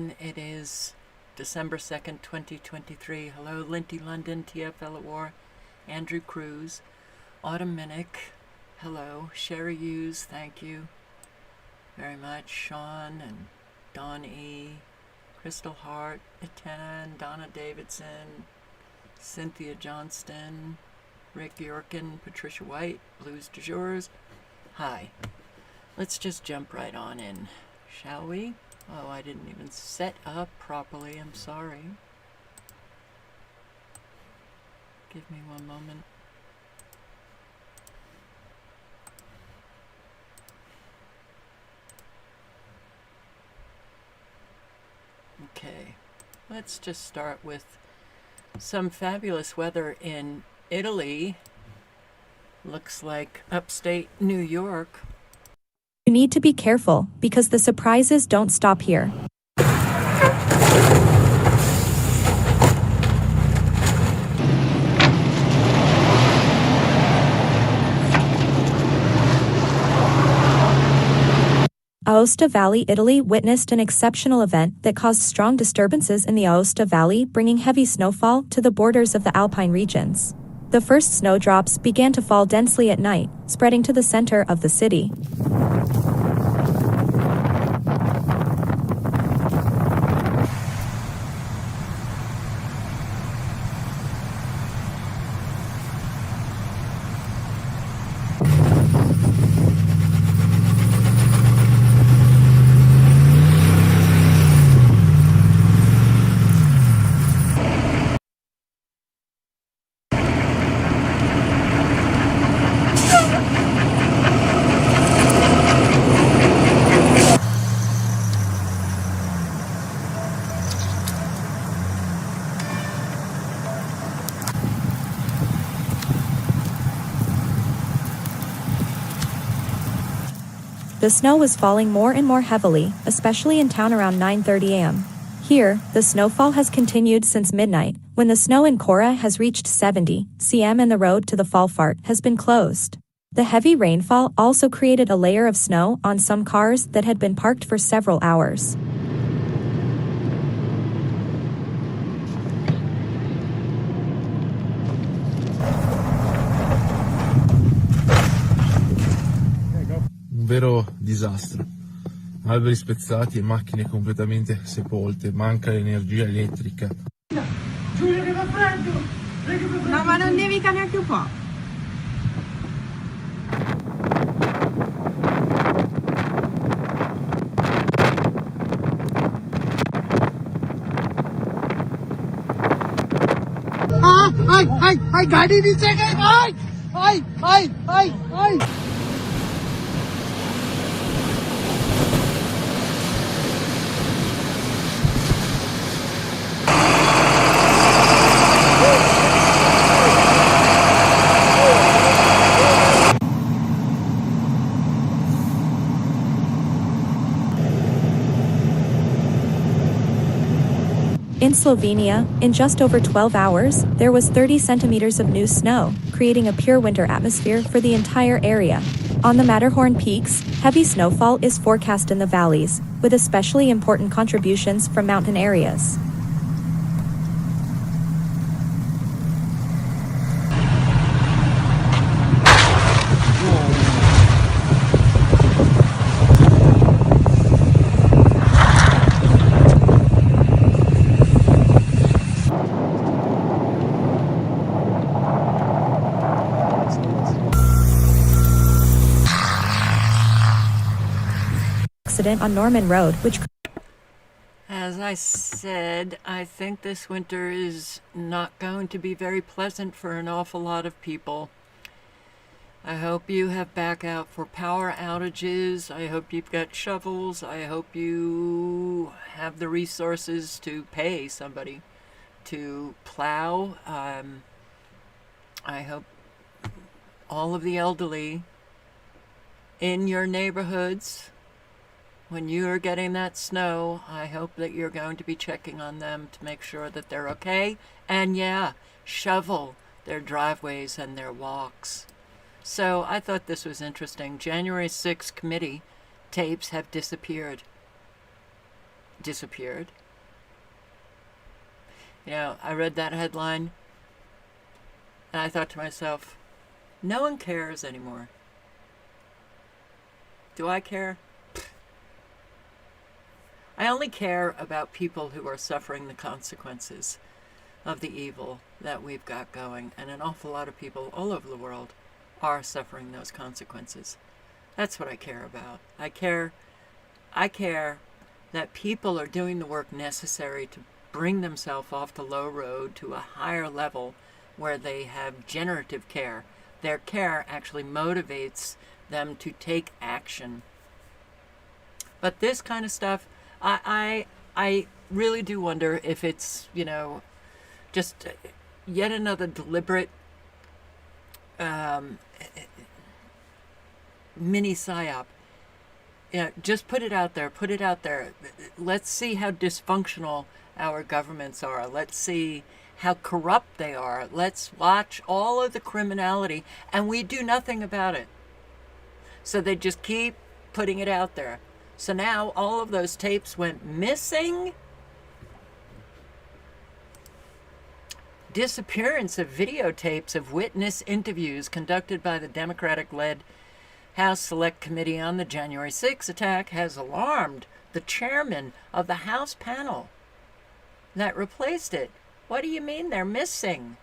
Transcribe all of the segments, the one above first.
It is December 2nd, 2023. Hello, Linty London, TFL at War, Andrew Cruz, Autumn Minnick. Hello, Sherry Hughes, thank you very much. Sean and Don E., Crystal Hart, Etena and Donna Davidson, Cynthia Johnston, Rick Yorkin, Patricia White, Blues du Jour. Hi. Let's just jump right on in, shall we? Oh, I didn't even set up properly. I'm sorry. Give me one moment. Okay, let's just start with some fabulous weather in Italy. Looks like upstate New York. You need to be careful, because the surprises don't stop here. Aosta Valley, Italy witnessed an exceptional event that caused strong disturbances in the Aosta Valley, bringing heavy snowfall to the borders of the Alpine regions. The first snowdrops began to fall densely at night, spreading to the center of the city. The snow was falling more and more heavily, especially in town around 9:30 a.m. Here, the snowfall has continued since midnight, when the snow in Cora has reached 70 cm and the road to the Falfart has been closed. The heavy rainfall also created a layer of snow on some cars that had been parked for several hours. Un vero disastro. Alberi spezzati e macchine completamente sepolte, manca l'energia elettrica. Giulio che fa freddo! No, ma non nevica neanche un po'. Ai, गाड़ी नीचे गई, आई। In Slovenia, in just over 12 hours, there was 30 centimeters of new snow, creating a pure winter atmosphere for the entire area. On the Matterhorn peaks, heavy snowfall is forecast in the valleys, with especially important contributions from mountain areas. Accident on Norman Road, which As I said, I think this winter is not going to be very pleasant for an awful lot of people. I hope you have back out for power outages. I hope you've got shovels. I hope you have the resources to pay somebody to plow. I hope all of the elderly in your neighborhoods, when you are getting that snow, I hope that you're going to be checking on them to make sure that they're okay. And yeah, shovel their driveways and their walks. So I thought this was interesting. January 6th committee tapes have disappeared. disappeared. You know, I read that headline and I thought to myself, no one cares anymore. Do I care? I only care about people who are suffering the consequences of the evil that we've got going, and an awful lot of people all over the world are suffering those consequences. That's what I care about. I care that people are doing the work necessary to bring themselves off the low road to a higher level where they have generative care. Their care actually motivates them to take action. But this kind of stuff, I really do wonder if it's, you know, just yet another deliberate mini psyop. You know, just put it out there. Let's see how dysfunctional our governments are. Let's see how corrupt they are. Let's watch all of the criminality, and we do nothing about it. So they just keep putting it out there. So now all of those tapes went missing. Disappearance of videotapes of witness interviews conducted by the Democratic-led House Select Committee on the January 6 attack has alarmed the chairman of the House panel that replaced it. What do you mean they're missing?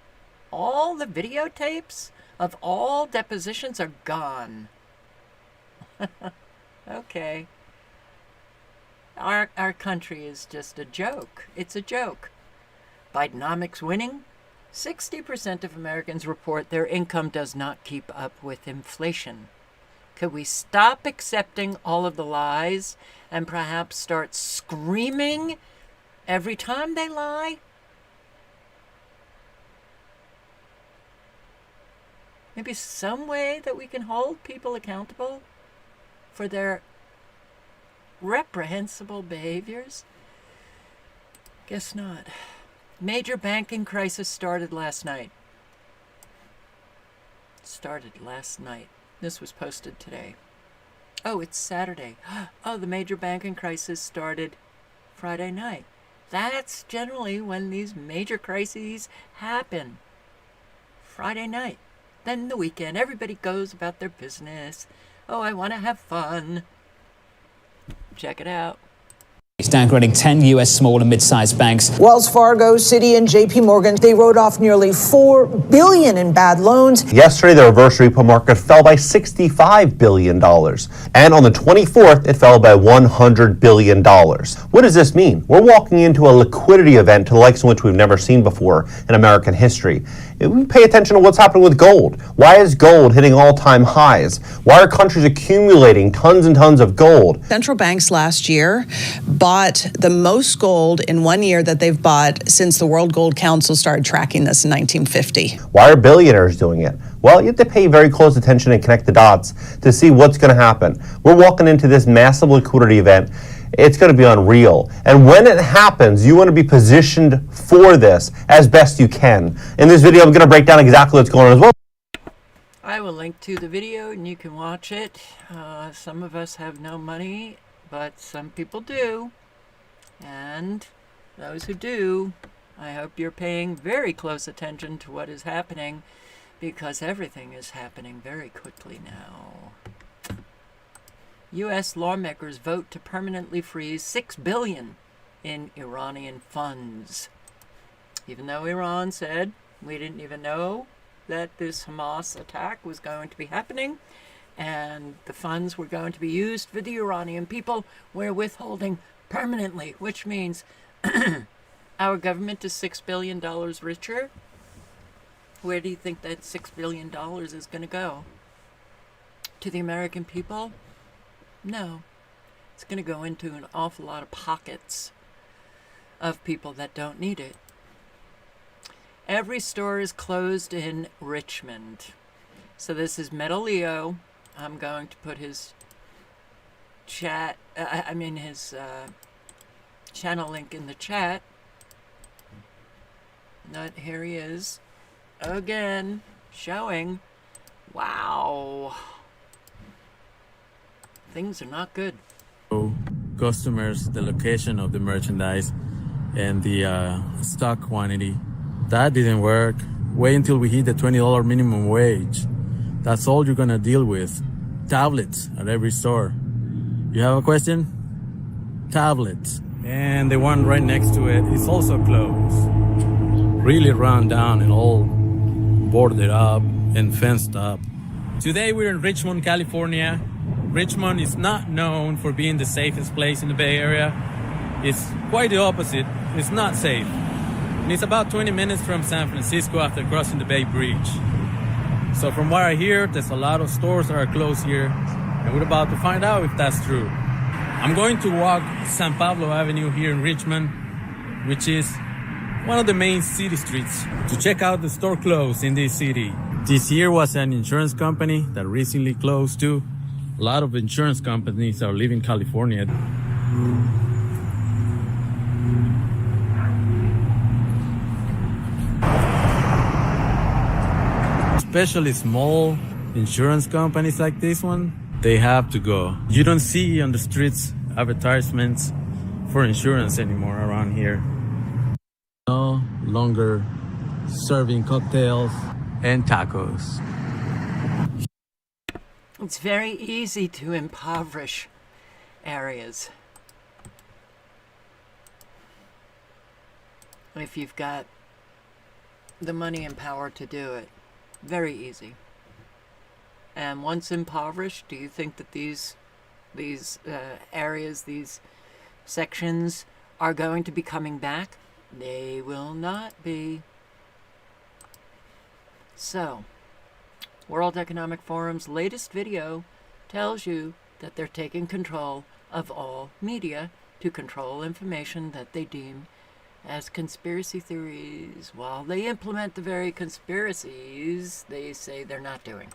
All the videotapes of all depositions are gone. Okay. Our country is just a joke. It's a joke. Bidenomics winning? 60% of Americans report their income does not keep up with inflation. Could we stop accepting all of the lies and perhaps start screaming every time they lie? Maybe some way that we can hold people accountable for their reprehensible behaviors? Guess not. Major banking crisis started last night. This was posted today. Oh, it's Saturday. Oh, the major banking crisis started Friday night. That's generally when these major crises happen. Friday night. Then the weekend, everybody goes about their business. Oh, I want to have fun. Check it out. It's downgrading 10 U.S. small and mid-sized banks. Wells Fargo, Citi, and J.P. Morgan, they wrote off nearly $4 billion in bad loans. Yesterday, the reverse repo market fell by $65 billion. And on the 24th, it fell by $100 billion. What does this mean? We're walking into a liquidity event to the likes of which we've never seen before in American history. If we pay attention to what's happening with gold. Why is gold hitting all-time highs? Why are countries accumulating tons and tons of gold? Central banks last year bought the most gold in 1 year that they've bought since the World Gold Council started tracking this in 1950. Why are billionaires doing it? Well, you have to pay very close attention and connect the dots to see what's going to happen. We're walking into this massive liquidity event. It's going to be unreal. And when it happens, you want to be positioned for this as best you can. In this video, I'm going to break down exactly what's going on as well. I will link to the video and you can watch it. Some of us have no money, but some people do. And those who do, I hope you're paying very close attention to what is happening, because everything is happening very quickly now. U.S. lawmakers vote to permanently freeze $6 billion in Iranian funds. Even though Iran said we didn't even know that this Hamas attack was going to be happening and the funds were going to be used for the Iranian people, we're withholding permanently, which means our government is $6 billion richer. Where do you think that $6 billion is going to go? To the American people? No. It's going to go into an awful lot of pockets of people that don't need it. Every store is closed in Richmond. So this is Metal Leo. I'm going to put his his channel link in the chat. Here he is again, showing. Wow. Things are not good. customers the location of the merchandise and the stock quantity. That didn't work. Wait until we hit the $20 minimum wage. That's all you're gonna deal with. Tablets at every store. You have a question? Tablets. And the one right next to it is also closed. Really run down and all boarded up and fenced up. Today we're in Richmond, California. Richmond is not known for being the safest place in the Bay Area. It's quite the opposite. It's not safe. And it's about 20 minutes from San Francisco after crossing the Bay Bridge. So from what I hear, there's a lot of stores that are closed here, and we're about to find out if that's true. I'm going to walk San Pablo Avenue here in Richmond, which is one of the main city streets, to check out the store closed in this city. This here was an insurance company that recently closed too. A lot of insurance companies are leaving California. Especially small insurance companies like this one, they have to go. You don't see on the streets advertisements for insurance anymore around here. No longer serving cocktails and tacos. It's very easy to impoverish areas if you've got the money and power to do it. Very easy. And once impoverished, do you think that these areas, these sections, are going to be coming back? They will not be. So, World Economic Forum's latest video tells you that they're taking control of all media to control information that they deem as conspiracy theories, while they implement the very conspiracies they say they're not doing.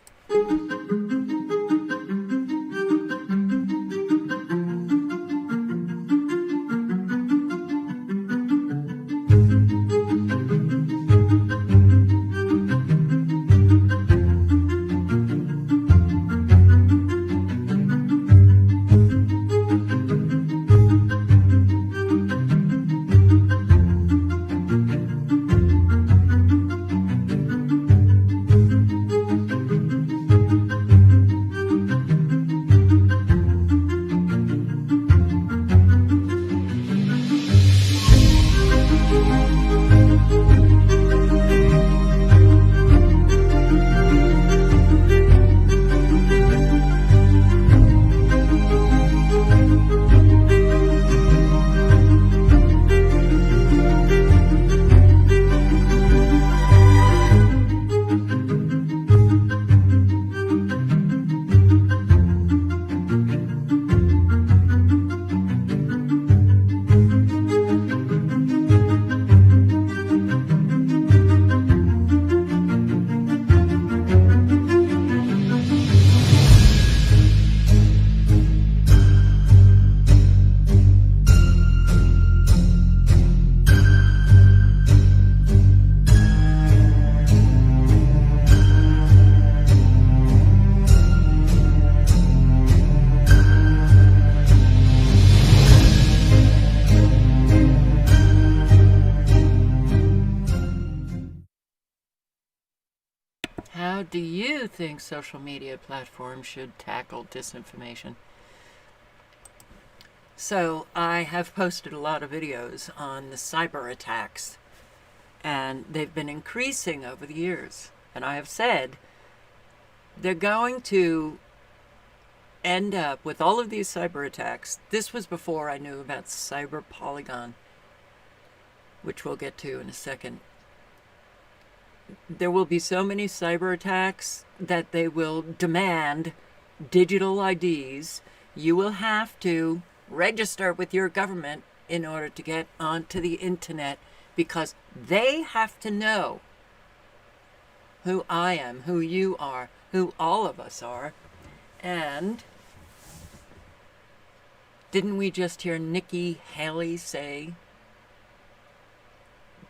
How do you think social media platforms should tackle disinformation? So I have posted a lot of videos on the cyber attacks, and they've been increasing over the years. And I have said they're going to end up with all of these cyber attacks. This was before I knew about Cyber Polygon, which we'll get to in a second. There will be so many cyber attacks that they will demand digital IDs. You will have to register with your government in order to get onto the internet, because they have to know who I am, who you are, who all of us are. And didn't we just hear Nikki Haley say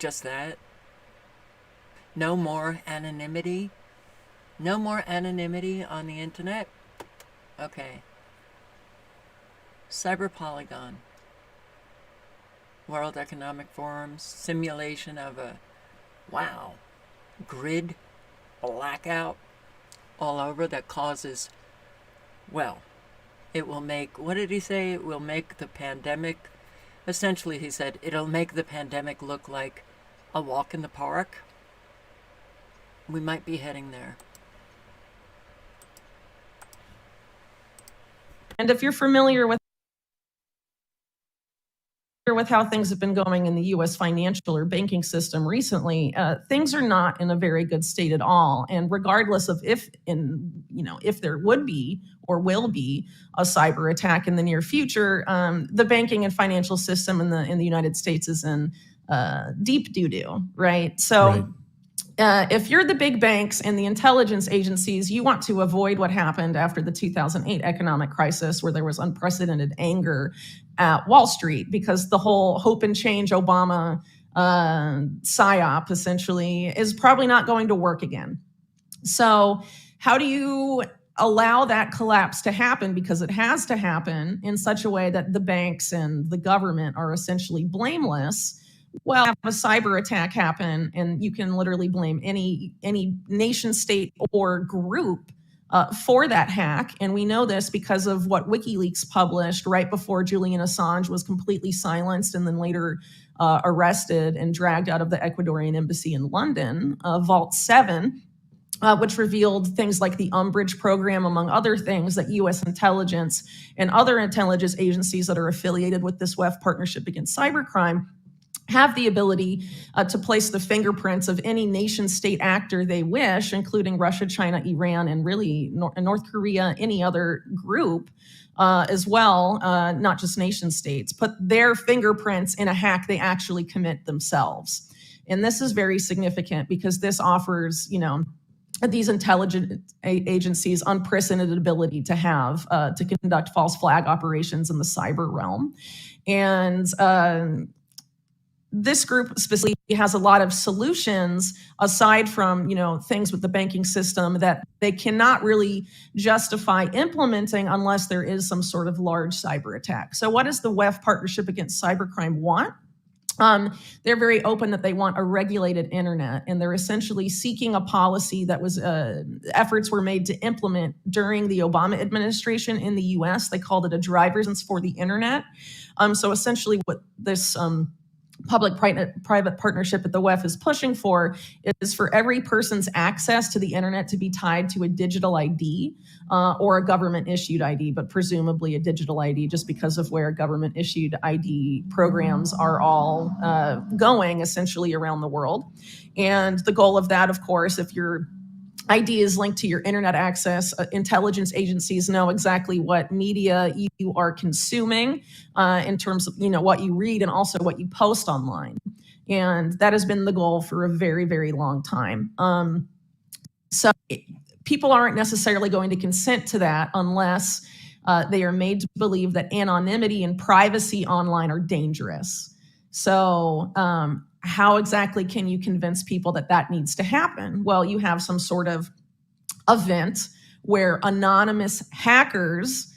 just that? No more anonymity? No more anonymity on the internet? Okay. Cyber Polygon. World Economic Forum's simulation of a, grid blackout all over that causes, it will make, what did he say? It will make the pandemic, essentially he said, it'll make the pandemic look like a walk in the park. We might be heading there. And if you're familiar with how things have been going in the U.S. financial or banking system recently, things are not in a very good state at all. And regardless of if there would be or will be a cyber attack in the near future, the banking and financial system in the United States is in deep doo-doo, right? So. Right. If you're the big banks and the intelligence agencies, you want to avoid what happened after the 2008 economic crisis, where there was unprecedented anger at Wall Street because the whole hope and change Obama psyop essentially is probably not going to work again. So how do you allow that collapse to happen? Because it has to happen in such a way that the banks and the government are essentially blameless. Well, have a cyber attack happen, and you can literally blame any nation state or group for that hack. And we know this because of what WikiLeaks published right before Julian Assange was completely silenced and then later arrested and dragged out of the Ecuadorian embassy in London, Vault 7, which revealed things like the Umbridge program, among other things, that U.S. intelligence and other intelligence agencies that are affiliated with this WEF partnership against cybercrime have the ability to place the fingerprints of any nation state actor they wish, including Russia, China, Iran, and really North Korea, any other group as well, not just nation states, put their fingerprints in a hack they actually commit themselves. And this is very significant because this offers, these intelligence agencies unprecedented ability to have to conduct false flag operations in the cyber realm. And this group specifically has a lot of solutions aside from, things with the banking system that they cannot really justify implementing unless there is some sort of large cyber attack. So what does the WEF Partnership Against Cybercrime want? They're very open that they want a regulated internet, and they're essentially seeking a policy that was efforts were made to implement during the Obama administration in the U.S. They called it a driver's license for the internet. So essentially what this public-private partnership that the WEF is pushing for is for every person's access to the internet to be tied to a digital ID or a government-issued ID, but presumably a digital ID just because of where government-issued ID programs are all going essentially around the world. And the goal of that, of course, if your ID is linked to your internet access, intelligence agencies know exactly what media you are consuming in terms of what you read and also what you post online. And that has been the goal for a very, very long time. People aren't necessarily going to consent to that unless they are made to believe that anonymity and privacy online are dangerous. So how exactly can you convince people that that needs to happen? Well, you have some sort of event where anonymous hackers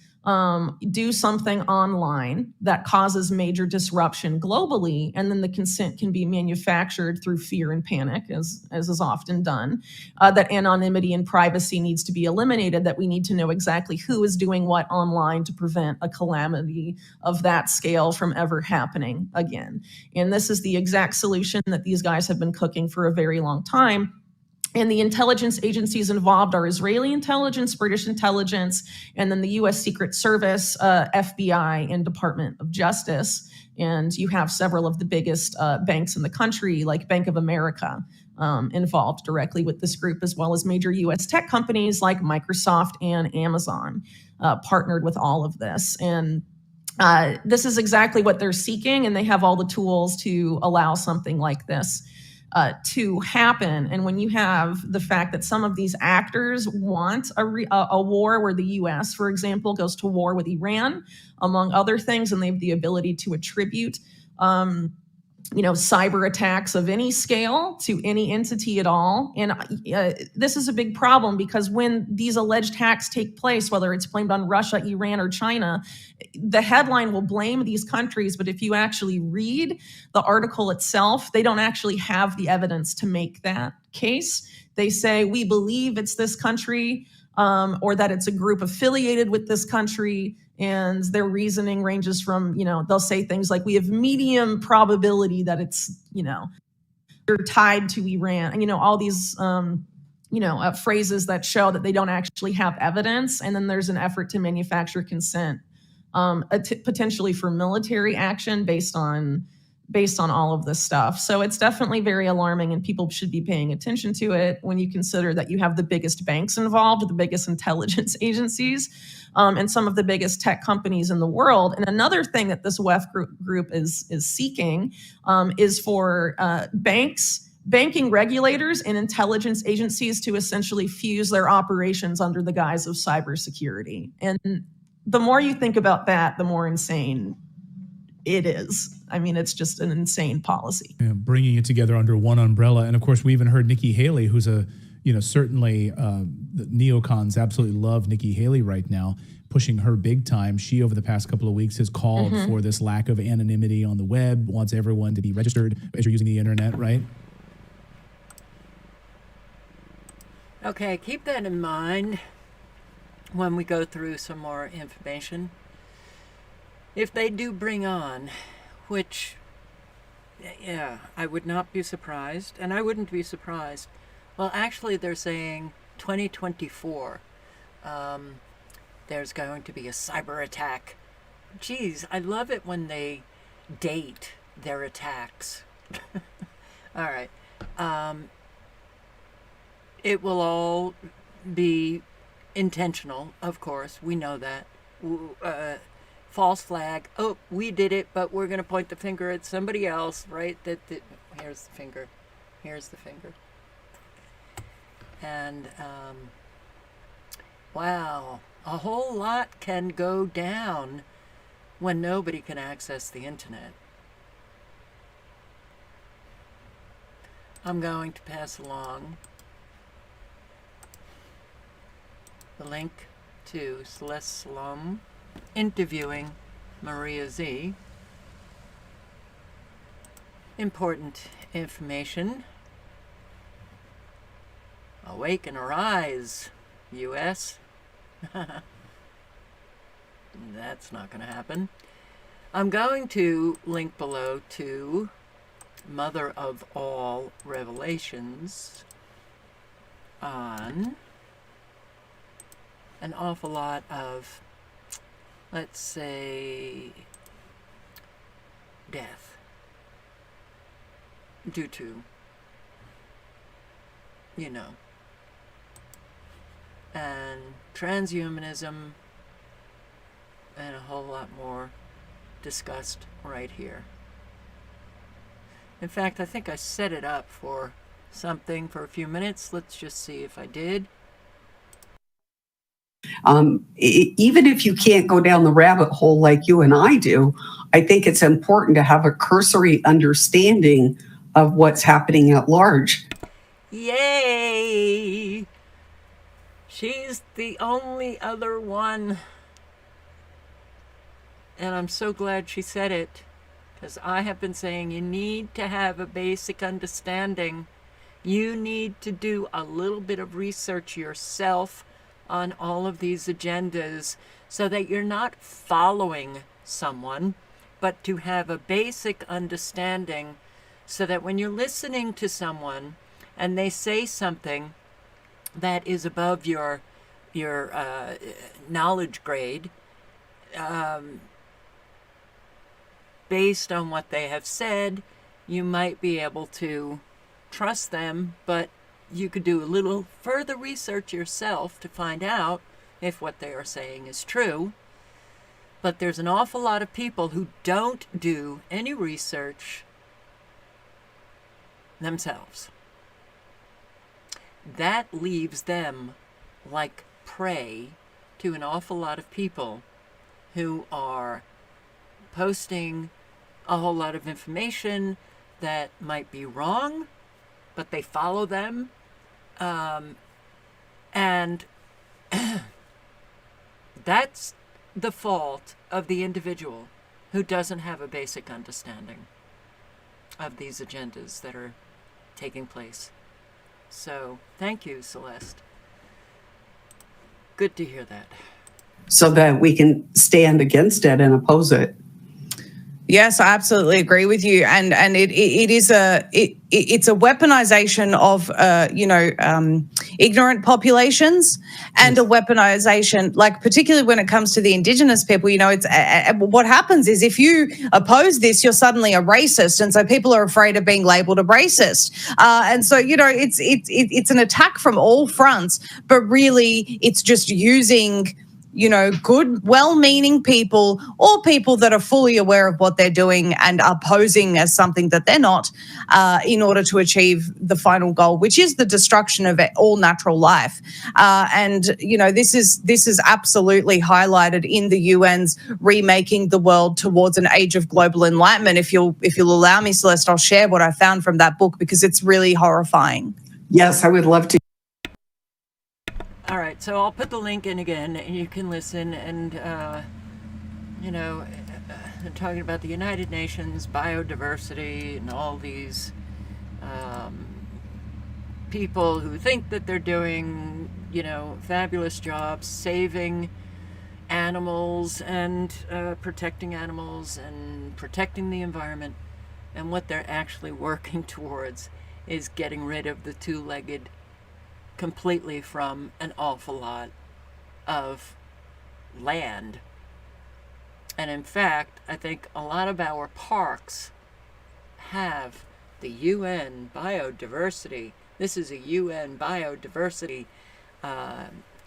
do something online that causes major disruption globally, and then the consent can be manufactured through fear and panic, as is often done, that anonymity and privacy needs to be eliminated, that we need to know exactly who is doing what online to prevent a calamity of that scale from ever happening again. And this is the exact solution that these guys have been cooking for a very long time. And the intelligence agencies involved are Israeli intelligence, British intelligence, and then the U.S. Secret Service, FBI, and Department of Justice. And you have several of the biggest banks in the country, like Bank of America, involved directly with this group, as well as major U.S. tech companies like Microsoft and Amazon partnered with all of this. And this is exactly what they're seeking, and they have all the tools to allow something like this to happen. And when you have the fact that some of these actors want a war where the U.S., for example, goes to war with Iran, among other things, and they have the ability to attribute cyber attacks of any scale to any entity at all. And this is a big problem because when these alleged hacks take place, whether it's blamed on Russia, Iran, or China, the headline will blame these countries. But if you actually read the article itself, they don't actually have the evidence to make that case. They say, we believe it's this country, or that it's a group affiliated with this country. And their reasoning ranges from, they'll say things like, we have medium probability that it's, they're tied to Iran. And, all these, phrases that show that they don't actually have evidence. And then there's an effort to manufacture consent, potentially for military action based on all of this stuff. So it's definitely very alarming, and people should be paying attention to it when you consider that you have the biggest banks involved, the biggest intelligence agencies, and some of the biggest tech companies in the world. And another thing that this WEF group is seeking is for banking regulators and intelligence agencies to essentially fuse their operations under the guise of cybersecurity. And the more you think about that, the more insane it is. I mean, it's just an insane policy. Yeah, bringing it together under one umbrella. And of course, we even heard Nikki Haley, who's certainly the neocons absolutely love Nikki Haley right now, pushing her big time. She, over the past couple of weeks, has called for this lack of anonymity on the web, wants everyone to be registered as you're using the internet, right? Okay, keep that in mind when we go through some more information. If they do bring on, which, yeah, I would not be surprised, and I wouldn't be surprised. Well, actually, they're saying 2024, there's going to be a cyber attack. Geez, I love it when they date their attacks. All right. It will all be intentional, of course. We know that. False flag. Oh, we did it, but we're going to point the finger at somebody else, right? Here's the finger. Here's the finger. And, wow, a whole lot can go down when nobody can access the internet. I'm going to pass along the link to Celeste Salom interviewing Maria Z. Important information. Awake and arise, U.S. That's not going to happen. I'm going to link below to Mother of All Revelations on an awful lot of, let's say, death due to, and transhumanism, and a whole lot more discussed right here. In fact, I think I set it up for something for a few minutes. Let's just see if I did. Even if you can't go down the rabbit hole like you and I do, I think it's important to have a cursory understanding of what's happening at large. Yay! She's the only other one. And I'm so glad she said it, because I have been saying you need to have a basic understanding. You need to do a little bit of research yourself on all of these agendas so that you're not following someone, but to have a basic understanding so that when you're listening to someone and they say something that is above your knowledge grade, based on what they have said, you might be able to trust them, but you could do a little further research yourself to find out if what they are saying is true. But there's an awful lot of people who don't do any research themselves. That leaves them like prey to an awful lot of people who are posting a whole lot of information that might be wrong, but they follow them. And that's the fault of the individual who doesn't have a basic understanding of these agendas that are taking place. So thank you, Celeste. Good to hear that. So that we can stand against it and oppose it. Yes, I absolutely agree with you, and it's a weaponization of ignorant populations, and a weaponization, like particularly when it comes to the indigenous people. It's what happens is if you oppose this, you're suddenly a racist, and so people are afraid of being labeled a racist, and so it's an attack from all fronts, but really it's just using good, well-meaning people or people that are fully aware of what they're doing and are posing as something that they're not in order to achieve the final goal, which is the destruction of all natural life. This is absolutely highlighted in the UN's Remaking the World Towards an Age of Global Enlightenment. If you'll allow me, Celeste, I'll share what I found from that book because it's really horrifying. Yes, I would love to. All right, so I'll put the link in again, and you can listen. And talking about the United Nations, biodiversity, and all these people who think that they're doing, fabulous jobs saving animals and protecting animals and protecting the environment, and what they're actually working towards is getting rid of the two-legged completely from an awful lot of land. And in fact, I think a lot of our parks have the UN biodiversity. This is a UN biodiversity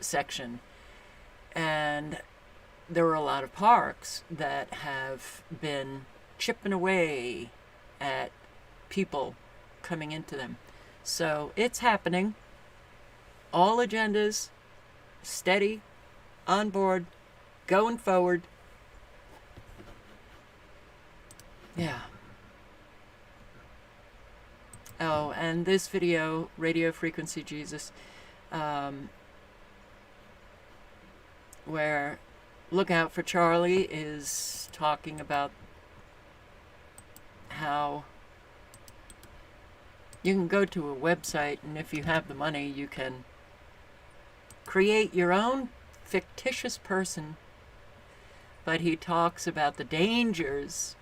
section. And there are a lot of parks that have been chipping away at people coming into them. So it's happening. All agendas, steady, on board, going forward. Yeah. Oh, and this video, Radio Frequency Jesus, where Look Out for Charlie is talking about how you can go to a website, and if you have the money, you can create your own fictitious person. But he talks about the dangers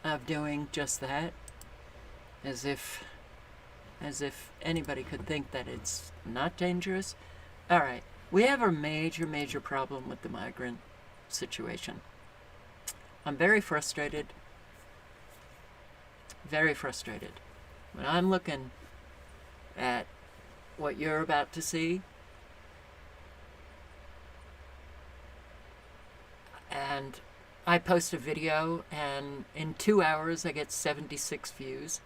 of doing just that, as if anybody could think that it's not dangerous. All right, we have a major problem with the migrant situation. I'm very frustrated. Very frustrated. When I'm looking at what you're about to see, and I post a video, and in 2 hours I get 76 views.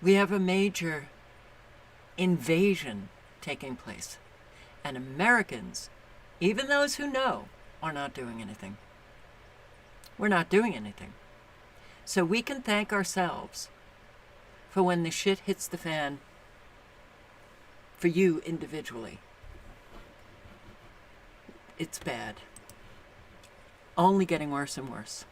We have a major invasion taking place. And Americans, even those who know, are not doing anything. We're not doing anything. So we can thank ourselves for when the shit hits the fan for you individually. It's bad. Only getting worse and worse.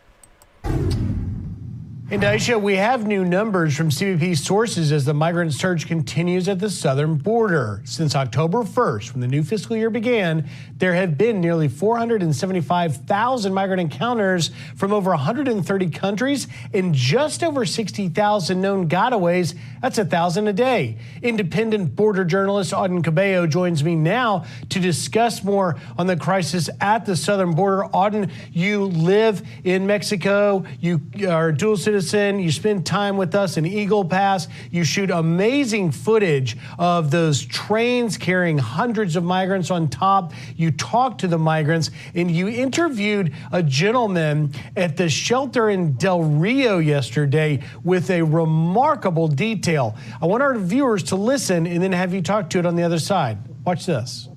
And Aisha, we have new numbers from CBP sources as the migrant surge continues at the southern border. Since October 1st, when the new fiscal year began, there have been nearly 475,000 migrant encounters from over 130 countries and just over 60,000 known gotaways. That's 1,000 a day. Independent border journalist Auden Cabello joins me now to discuss more on the crisis at the southern border. Auden, you live in Mexico. You are a dual citizen. You spend time with us in Eagle Pass. You shoot amazing footage of those trains carrying hundreds of migrants on top. You talk to the migrants, and you interviewed a gentleman at the shelter in Del Rio yesterday with a remarkable detail. I want our viewers to listen and then have you talk to it on the other side. Watch this.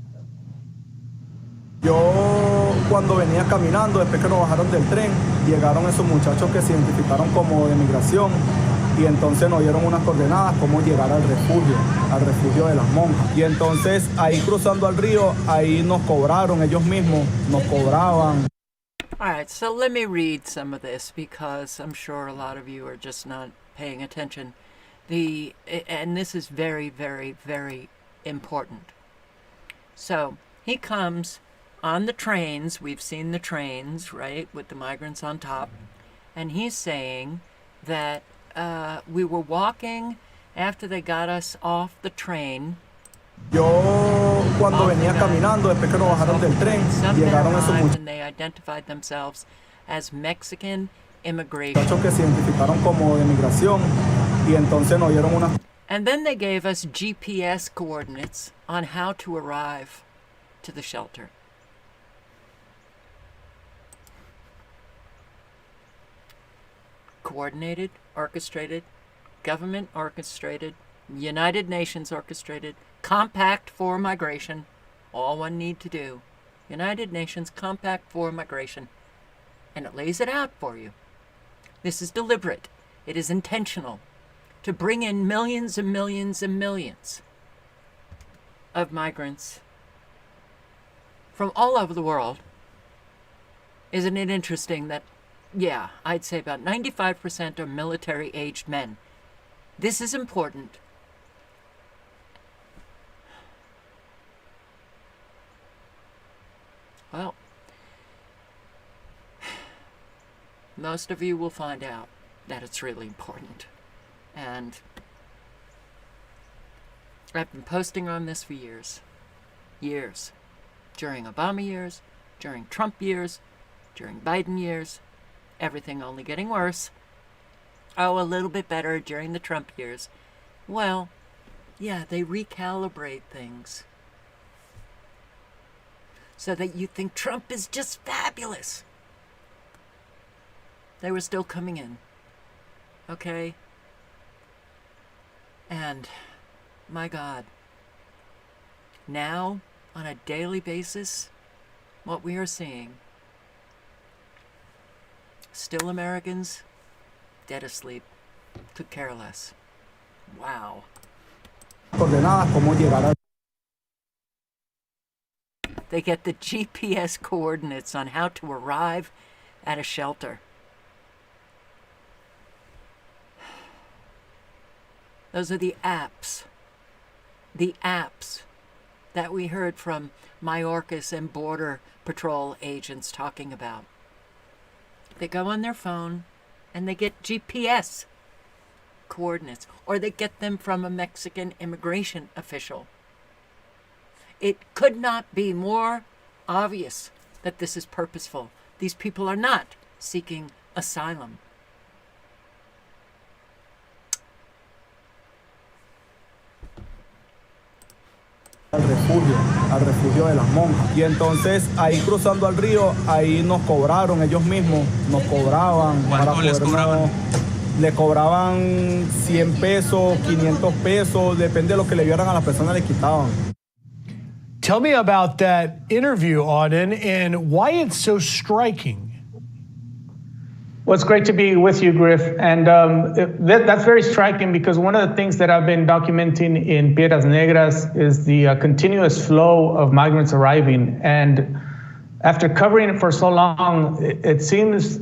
Yo cuando venía caminando, después que nos bajaron del tren, llegaron esos muchachos que se identificaron como de migración y entonces nos dieron unas coordenadas cómo llegar al refugio de las monjas. Y entonces ahí cruzando al río, ahí nos cobraron, ellos mismos nos cobraban. All right, so let me read some of this because I'm sure a lot of you are just not paying attention. And this is very, very, very important. So he comes on the trains. We've seen the trains, right, with the migrants on top. And he's saying that we were walking after they got us off the train. Yo cuando venía caminando, después que nos bajaron del tren, llegaron esos muchachos. And they identified themselves as Mexican immigration. Que se identificaron como de migración y entonces nos dieron unas. And then they gave us GPS coordinates on how to arrive to the shelter. Coordinated, orchestrated, government orchestrated, United Nations orchestrated, Compact for Migration, all one need to do. United Nations Compact for Migration. And it lays it out for you. This is deliberate. It is intentional to bring in millions and millions and millions of migrants from all over the world. Isn't it interesting that, yeah, I'd say about 95% are military-aged men. This is important. Well, most of you will find out that it's really important. And I've been posting on this for years. Years. During Obama years, during Trump years, during Biden years. Everything only getting worse. Oh, a little bit better during the Trump years. Well, yeah, they recalibrate things so that you think Trump is just fabulous. They were still coming in. Okay? And, my God, now, on a daily basis, what we are seeing, still Americans dead asleep, could care less. Wow. They get the GPS coordinates on how to arrive at a shelter. Those are the apps. The apps that we heard from Mayorkas and Border Patrol agents talking about. They go on their phone and they get GPS coordinates, or they get them from a Mexican immigration official. It could not be more obvious that this is purposeful. These people are not seeking asylum. Al refugio de las monjas. Y entonces ahí cruzando al río, ahí nos cobraron, ellos mismos nos cobraban. ¿Cuánto les cobraban? Le cobraban 100 pesos, 500 pesos, depende de lo que le vieran a la persona, le quitaban. Tell me about that interview, Auden, and why it's so striking. Well, it's great to be with you, Griff. And that's very striking because one of the things that I've been documenting in Piedras Negras is the continuous flow of migrants arriving. And after covering it for so long, it seems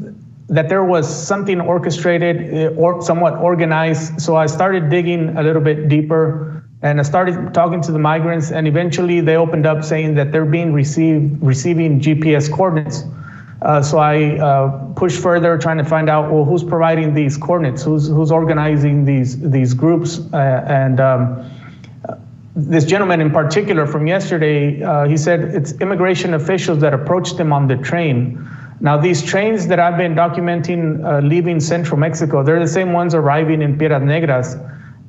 that there was something orchestrated or somewhat organized. So I started digging a little bit deeper and I started talking to the migrants, and eventually they opened up saying that they're being receiving GPS coordinates. So I pushed further, trying to find out, well, who's providing these coordinates, who's organizing these groups, this gentleman in particular from yesterday, he said it's immigration officials that approached him on the train. Now, these trains that I've been documenting leaving central Mexico, they're the same ones arriving in Piedras Negras.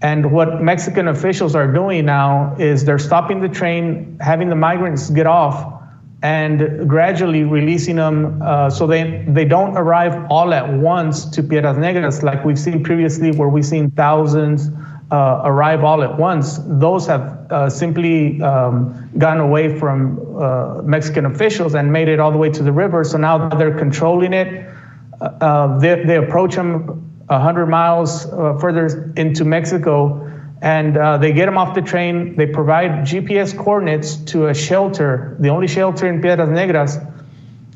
And what Mexican officials are doing now is they're stopping the train, having the migrants get off, and gradually releasing them so they don't arrive all at once to Piedras Negras like we've seen previously, where we've seen thousands arrive all at once. Those have simply gone away from Mexican officials and made it all the way to the river. So now they're controlling it. They approach them 100 miles further into Mexico, and they get them off the train. They provide GPS coordinates to a shelter, the only shelter in Piedras Negras.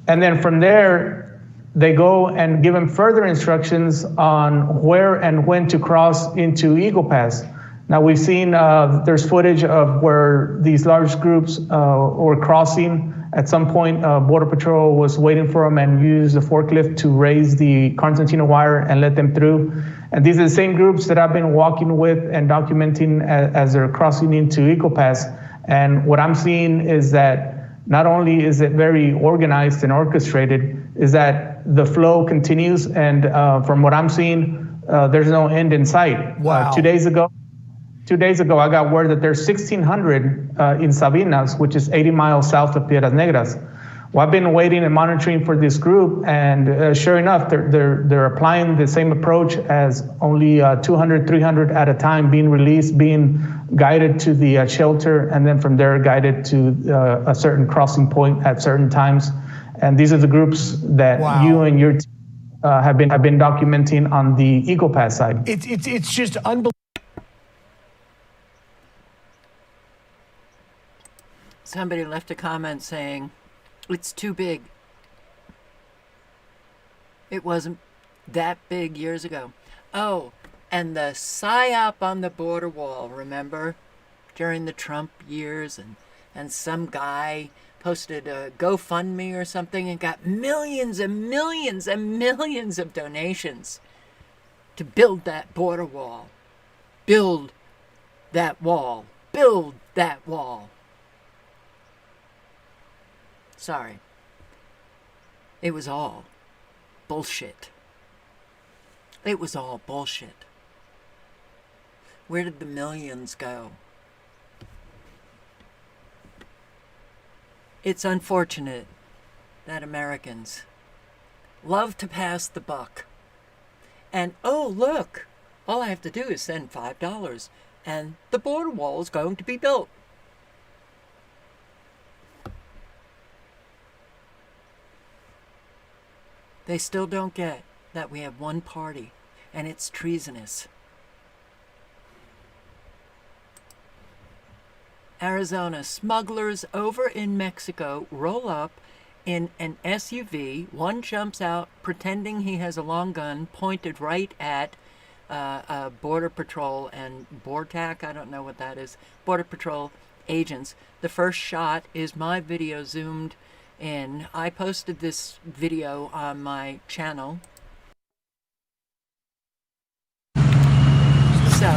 And then from there, they go and give them further instructions on where and when to cross into Eagle Pass. Now we've seen there's footage of where these large groups were crossing. At some point, Border Patrol was waiting for them and used the forklift to raise the concertina wire and let them through. And these are the same groups that I've been walking with and documenting as they're crossing into Eagle Pass. And what I'm seeing is that not only is it very organized and orchestrated, is that the flow continues. And from what I'm seeing, there's no end in sight. Wow. 2 days ago, I got word that there's 1,600 in Sabinas, which is 80 miles south of Piedras Negras. Well, I've been waiting and monitoring for this group, and sure enough, they're applying the same approach as only 200, 300 at a time being released, being guided to the shelter, and then from there guided to a certain crossing point at certain times. And these are the groups that you and your team have been documenting on the Eagle Pass side. It's just unbelievable. Somebody left a comment saying, it's too big. It wasn't that big years ago. Oh, and the PSYOP on the border wall, remember? During the Trump years, and some guy posted a GoFundMe or something and got millions and millions and millions of donations to build that border wall. Build that wall. Build that wall. Sorry. It was all bullshit. It was all bullshit. Where did the millions go? It's unfortunate that Americans love to pass the buck. And, oh, look, all I have to do is send $5 and the border wall is going to be built. They still don't get that we have one party, and it's treasonous. Arizona smugglers over in Mexico roll up in an SUV. One jumps out pretending he has a long gun pointed right at Border Patrol and BORTAC, I don't know what that is, Border Patrol agents. The first shot is my video zoomed in. I posted this video on my channel. So,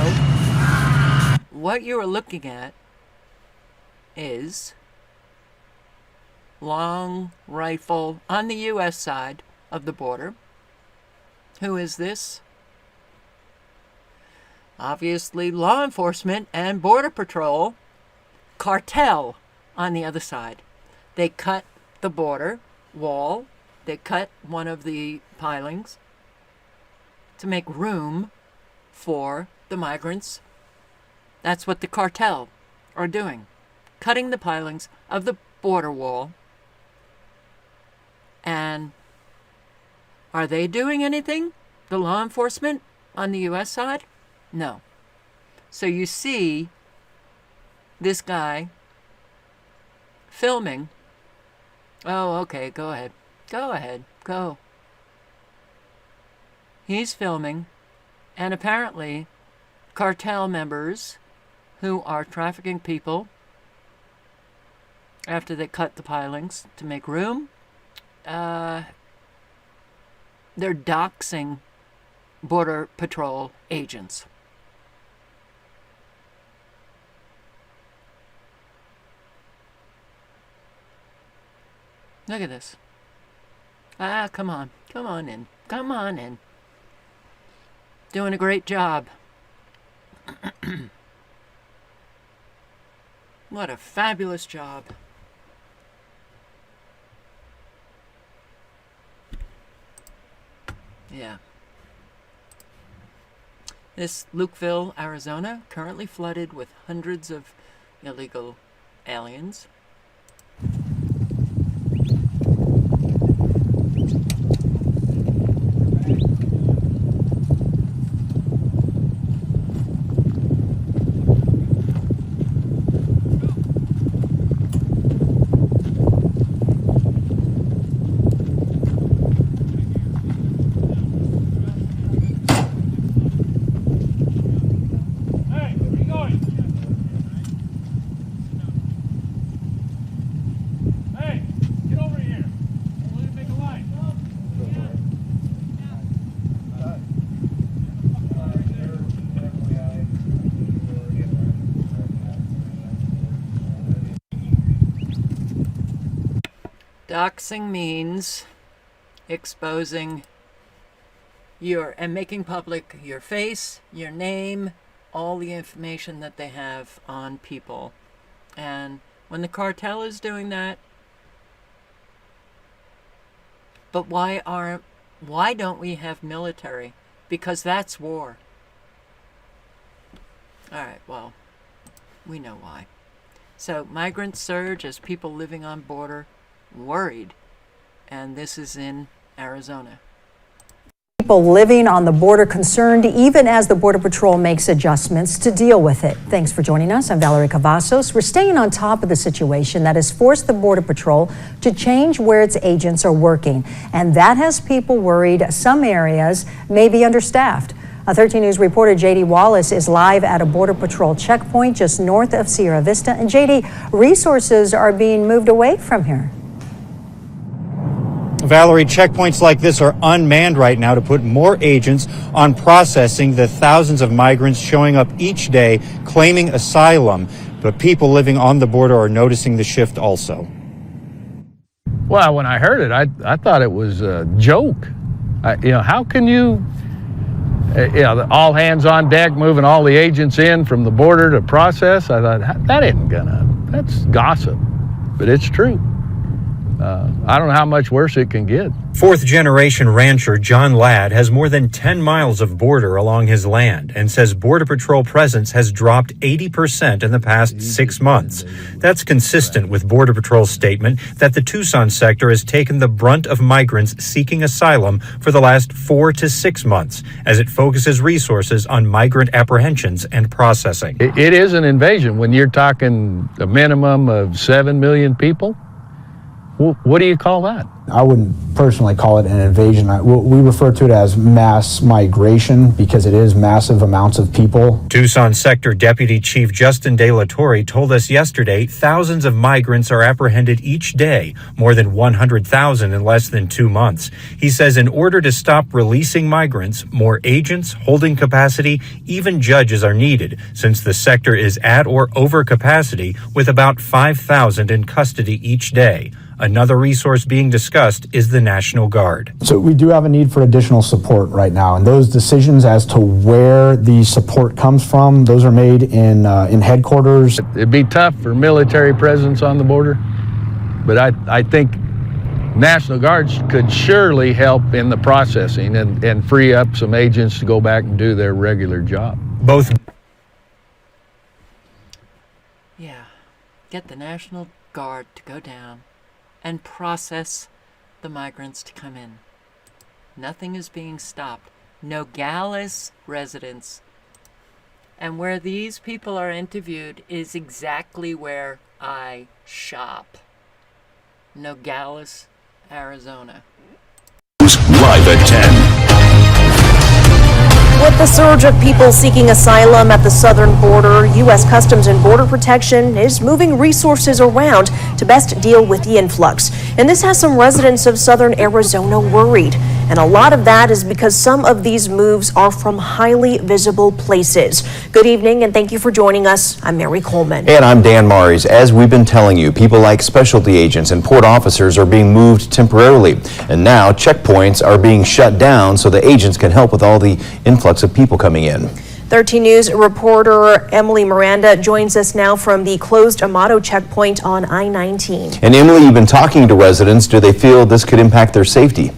what you are looking at is long rifle on the U.S. side of the border. Who is this? Obviously law enforcement and Border Patrol. Cartel on the other side. They cut the border wall. They cut one of the pilings to make room for the migrants. That's what the cartel are doing. Cutting the pilings of the border wall. And are they doing anything? The law enforcement on the U.S. side? No. So you see this guy filming. Oh, okay, go ahead. Go ahead. Go. He's filming, and apparently cartel members who are trafficking people after they cut the pilings to make room, they're doxing Border Patrol agents. Look at this. Come on. Come on in. Come on in. Doing a great job. What a fabulous job. Yeah. This Lukeville, Arizona, currently flooded with hundreds of illegal aliens. Doxing means exposing and making public your face, your name, all the information that they have on people. And when the cartel is doing that, but why don't we have military? Because that's war. All right, well, we know why. So migrants surge as people living on border worried, and this is in Arizona. People living on the border concerned even as the Border Patrol makes adjustments to deal with it. Thanks for joining us. I'm Valerie Cavazos. We're staying on top of the situation that has forced the Border Patrol to change where its agents are working, and that has people worried some areas may be understaffed. 13 News reporter JD Wallace is live at a Border Patrol checkpoint just north of Sierra Vista. And JD, resources are being moved away from here. Valerie, checkpoints like this are unmanned right now to put more agents on processing the thousands of migrants showing up each day claiming asylum. But people living on the border are noticing the shift also. Well, when I heard it, I thought it was a joke. How can you, all hands on deck, moving all the agents in from the border to process? I thought, that's gossip, but it's true. I don't know how much worse it can get. Fourth-generation rancher John Ladd has more than 10 miles of border along his land and says Border Patrol presence has dropped 80% in the past 6 months. That's consistent with Border Patrol's statement that the Tucson sector has taken the brunt of migrants seeking asylum for the last 4 to 6 months as it focuses resources on migrant apprehensions and processing. It is an invasion when you're talking a minimum of 7 million people. What do you call that? I wouldn't personally call it an invasion. We refer to it as mass migration because it is massive amounts of people. Tucson Sector Deputy Chief Justin De La Torre told us yesterday thousands of migrants are apprehended each day, more than 100,000 in less than 2 months. He says in order to stop releasing migrants, more agents, holding capacity, even judges are needed, since the sector is at or over capacity with about 5,000 in custody each day. Another resource being discussed is the National Guard. So we do have a need for additional support right now, and those decisions as to where the support comes from, those are made in headquarters. It'd be tough for military presence on the border, but I think National Guards could surely help in the processing and free up some agents to go back and do their regular job. Both. Yeah, get the National Guard to go down and process the migrants to come in. Nothing is being stopped. Nogales residents. And where these people are interviewed is exactly where I shop. Nogales, Arizona. Live at 10. With the surge of people seeking asylum at the southern border, U.S. Customs and Border Protection is moving resources around to best deal with the influx. And this has some residents of southern Arizona worried. And a lot of that is because some of these moves are from highly visible places. Good evening, and thank you for joining us. I'm Mary Coleman. And I'm Dan Maries. As we've been telling you, people like specialty agents and port officers are being moved temporarily. And now checkpoints are being shut down so the agents can help with all the influx of people coming in. 13 News reporter Emily Miranda joins us now from the closed Amato checkpoint on I-19. And Emily, you've been talking to residents. Do they feel this could impact their safety?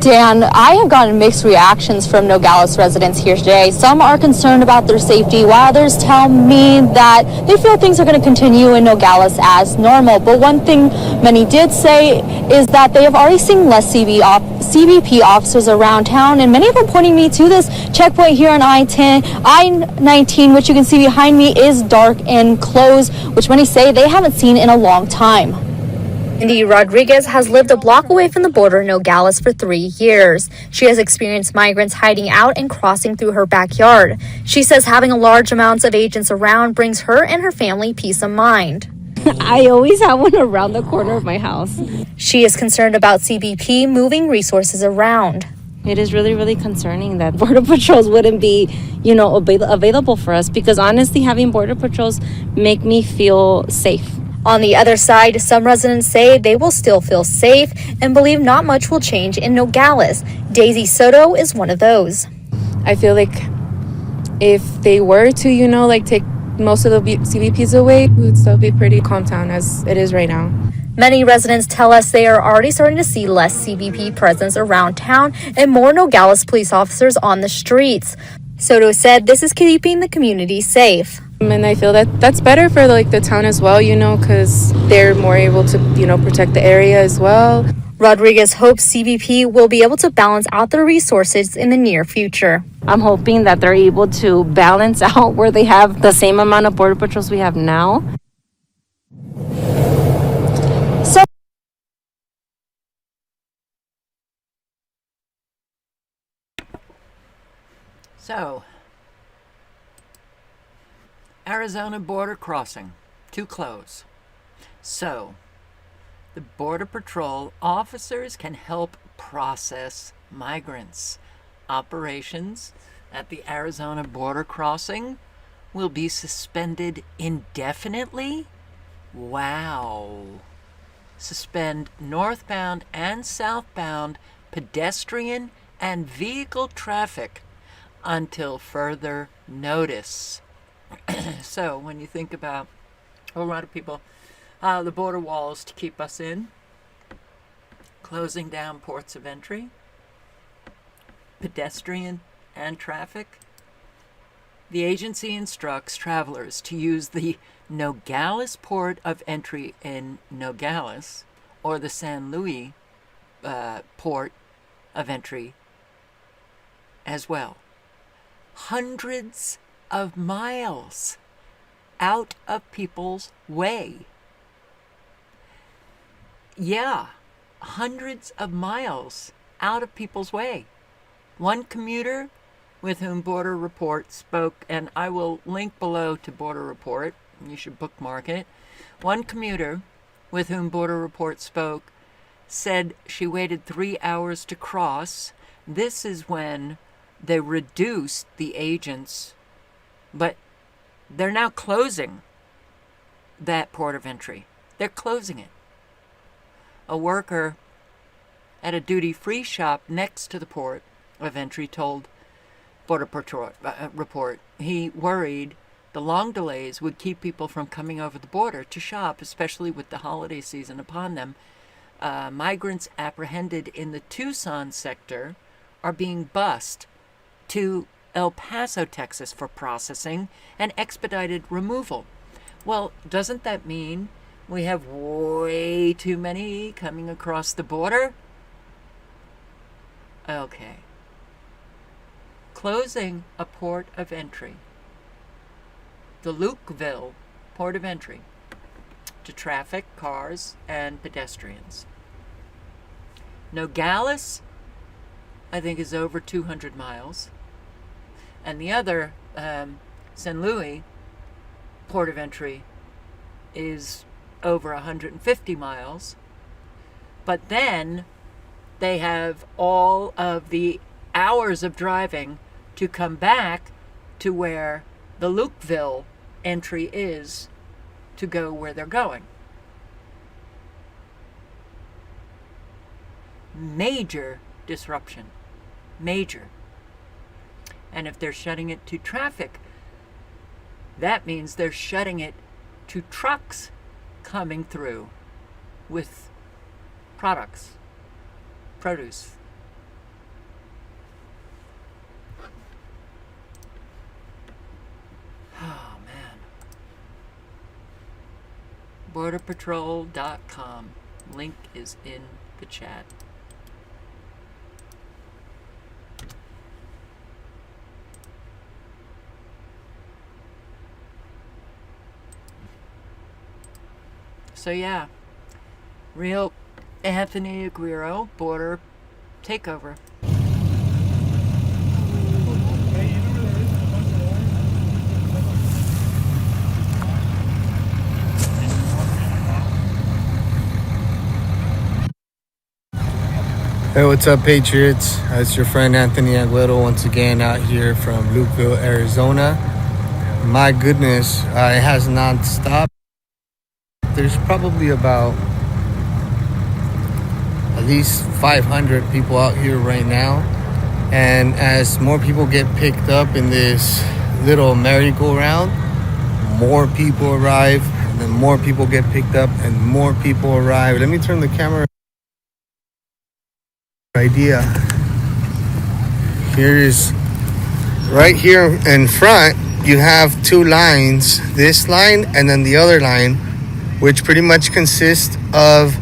Dan, I have gotten mixed reactions from Nogales residents here today. Some are concerned about their safety, while others tell me that they feel things are going to continue in Nogales as normal. But one thing many did say is that they have already seen less CBP officers around town, and many of them pointing me to this checkpoint here on I-19, which you can see behind me is dark and closed, which many say they haven't seen in a long time. Cindy Rodriguez has lived a block away from the border in Nogales for 3 years. She has experienced migrants hiding out and crossing through her backyard. She says having a large amounts of agents around brings her and her family peace of mind. I always have one around the corner of my house. She is concerned about CBP moving resources around. It is really, really concerning that Border Patrols wouldn't be, available for us, because honestly, having Border Patrols make me feel safe. On the other side, some residents say they will still feel safe and believe not much will change in Nogales. Daisy Soto is one of those. I feel like if they were to, take most of the CBPs away, it would still be pretty calm town as it is right now. Many residents tell us they are already starting to see less CBP presence around town and more Nogales police officers on the streets. Soto said this is keeping the community safe. And I feel that that's better for the town as well, because they're more able to, protect the area as well. Rodriguez hopes CBP will be able to balance out their resources in the near future. I'm hoping that they're able to balance out where they have the same amount of Border Patrols we have now. So, Arizona border crossing to close. So, the Border Patrol officers can help process migrants. Operations at the Arizona border crossing will be suspended indefinitely? Wow. Suspend northbound and southbound pedestrian and vehicle traffic until further notice. So when you think about a lot of people, the border walls to keep us in, closing down ports of entry, pedestrian and traffic, the agency instructs travelers to use the Nogales port of entry in Nogales or the San Luis port of entry as well. Hundreds of miles out of people's way. Yeah, hundreds of miles out of people's way. One commuter with whom Border Report spoke, and I will link below to Border Report, you should bookmark it. One commuter with whom Border Report spoke said she waited 3 hours to cross. This is when they reduced the agents, but they're now closing that port of entry. They're closing it. A worker at a duty-free shop next to the port of entry told Border Patrol Report he worried the long delays would keep people from coming over the border to shop, especially with the holiday season upon them. Migrants apprehended in the Tucson sector are being bused to El Paso, Texas for processing and expedited removal. Well, doesn't that mean we have way too many coming across the border? Okay. Closing a port of entry, the Lukeville port of entry, to traffic, cars, and pedestrians. Nogales, I think, is over 200 miles. And the other, San Luis port of entry, is over 150 miles. But then they have all of the hours of driving to come back to where the Lukeville entry is to go where they're going. Major disruption. Major. And if they're shutting it to traffic, that means they're shutting it to trucks coming through with products, produce, borderpatrol.com. Link is in the chat. So yeah, real Anthony Aguero border takeover. Hey, what's up, Patriots? It's your friend Anthony Aguero once again out here from Lukeville, Arizona. My goodness, it has not stopped. There's probably about at least 500 people out here right now. And as more people get picked up in this little merry-go-round, more people arrive, and then more people get picked up, and more people arrive. Let me turn the camera. Idea. Here is right here in front. You have two lines, this line and then the other line, which pretty much consist of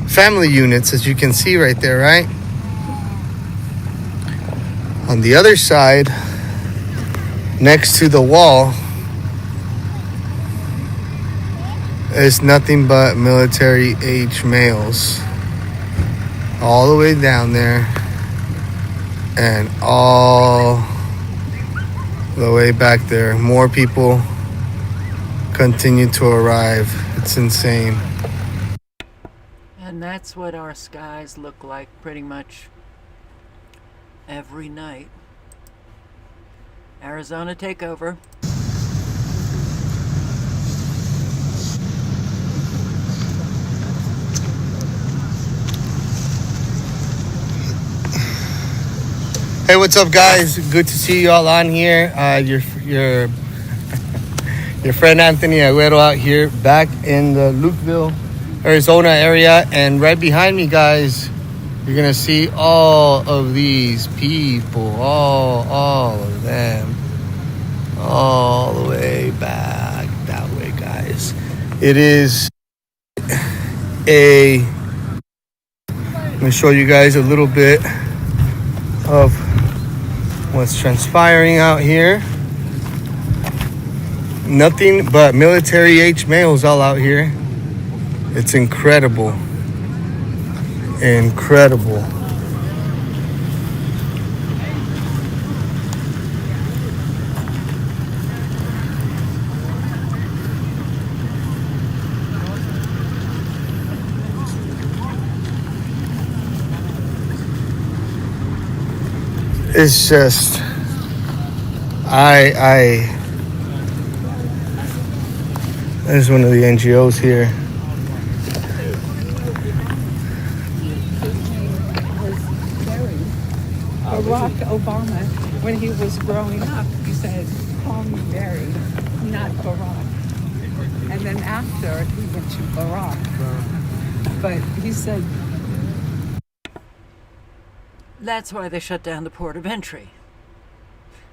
family units, as you can see right there, right? On the other side, next to the wall, is nothing but military age males. All the way down there and all the way back there. More people continue to arrive. It's insane. And that's what our skies look like pretty much every night. Arizona takeover. Hey, what's up, guys? Good to see you all on here. Your friend Anthony Aguero out here, back in the Lukeville, Arizona area, and right behind me, guys, you're gonna see all of these people, all of them, all the way back that way, guys. It is let me show you guys a little bit of what's transpiring out here. Nothing but military age males all out here. It's incredible. Incredible. It's just, there's one of the NGOs here. Barack Obama, when he was growing up, he said, call me Mary, not Barack. And then after, he went to Barack. But he said, That's why they shut down the port of entry.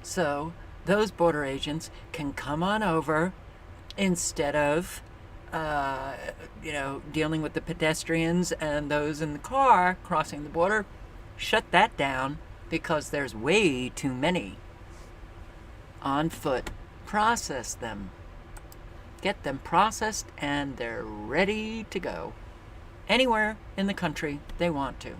So those border agents can come on over instead of, dealing with the pedestrians and those in the car crossing the border. Shut that down because there's way too many on foot. Process them. Get them processed and they're ready to go anywhere in the country they want to.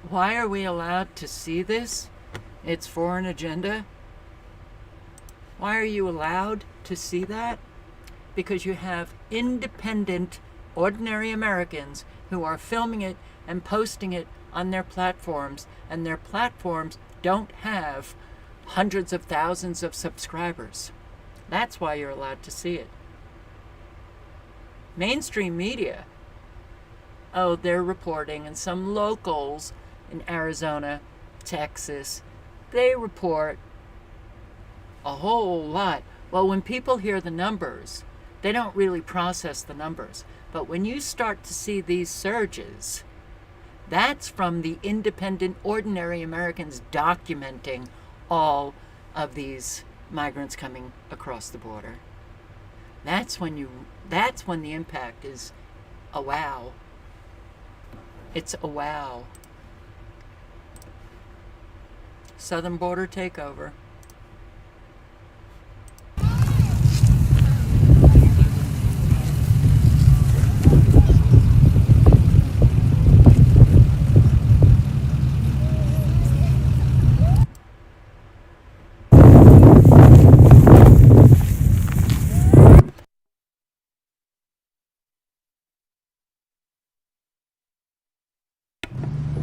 Why are we allowed to see this? It's for an agenda. Why are you allowed to see that? Because you have independent, ordinary Americans who are filming it and posting it on their platforms, and their platforms don't have hundreds of thousands of subscribers. That's why you're allowed to see it. Mainstream media, oh, they're reporting, and some locals in Arizona, Texas, they report a whole lot. Well, when people hear the numbers, they don't really process the numbers. But when you start to see these surges, that's from the independent, ordinary Americans documenting all of these migrants coming across the border. That's when the impact is a wow. It's a wow. Southern border takeover.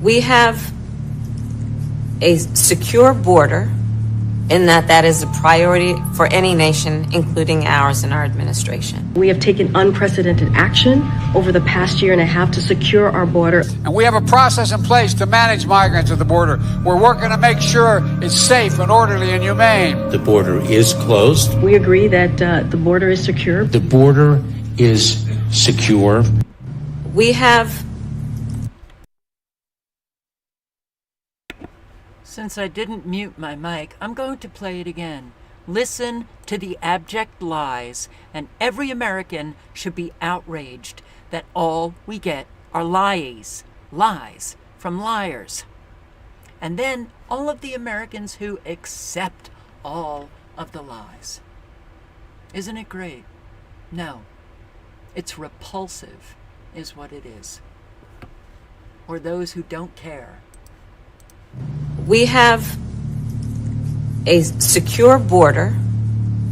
We have a secure border in that is a priority for any nation, including ours and our administration. We have taken unprecedented action over the past year and a half to secure our border. And we have a process in place to manage migrants at the border. We're working to make sure it's safe and orderly and humane. The border is closed. We agree that the border is secure. The border is secure. We have... Since I didn't mute my mic, I'm going to play it again. Listen to the abject lies, and every American should be outraged that all we get are lies from liars. And then all of the Americans who accept all of the lies. Isn't it great? No. It's repulsive, is what it is. Or those who don't care. We have a secure border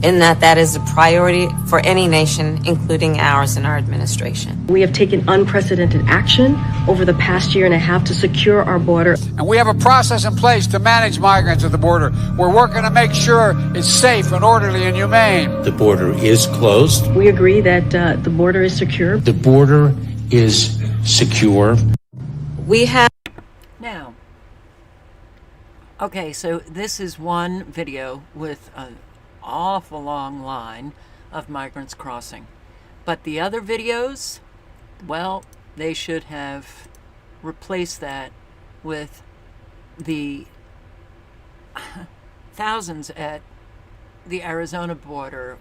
in that is a priority for any nation, including ours and our administration. We have taken unprecedented action over the past year and a half to secure our border. And we have a process in place to manage migrants at the border. We're working to make sure it's safe and orderly and humane. The border is closed. We agree that the border is secure. The border is secure. We have... Now, okay, so this is one video with an awful long line of migrants crossing. But the other videos, well, they should have replaced that with the thousands at the Arizona border,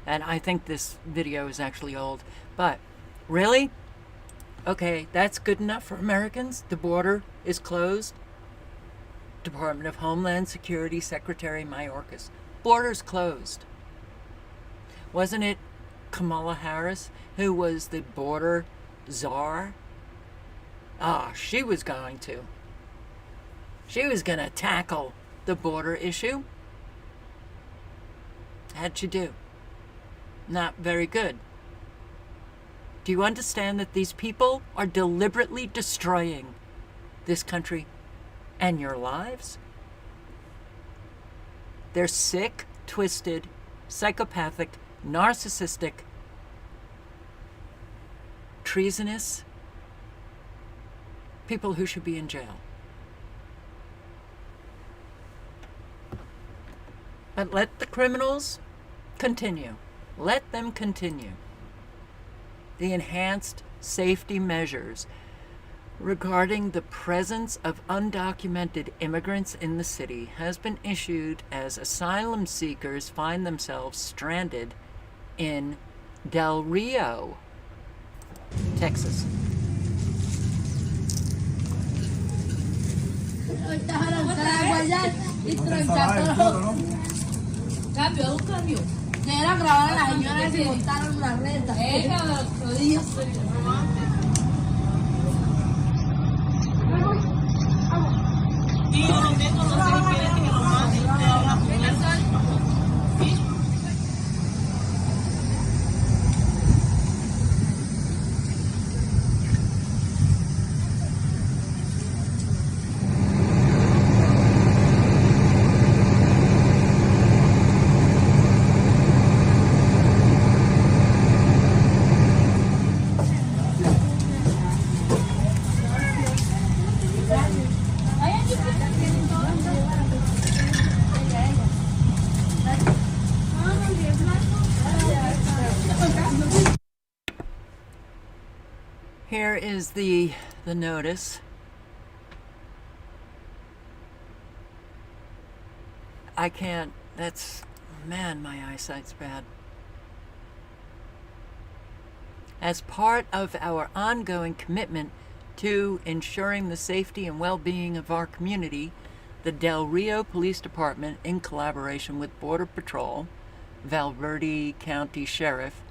and I think this video is actually old, but really? Okay, that's good enough for Americans? The border is closed? Department of Homeland Security Secretary Mayorkas. Borders closed. Wasn't it Kamala Harris who was the border czar? She was going to. She was going to tackle the border issue. How'd she do? Not very good. Do you understand that these people are deliberately destroying this country and your lives? They're sick, twisted, psychopathic, narcissistic, treasonous people who should be in jail. But let the criminals continue. Let them continue. The enhanced safety measures regarding the presence of undocumented immigrants in the city has been issued as asylum seekers find themselves stranded in Del Rio, Texas. Era grabar a las señoras que botaron la renta. Here is the notice. I can't, man, my eyesight's bad. As part of our ongoing commitment to ensuring the safety and well-being of our community, the Del Rio Police Department, in collaboration with Border Patrol, Valverde County Sheriff,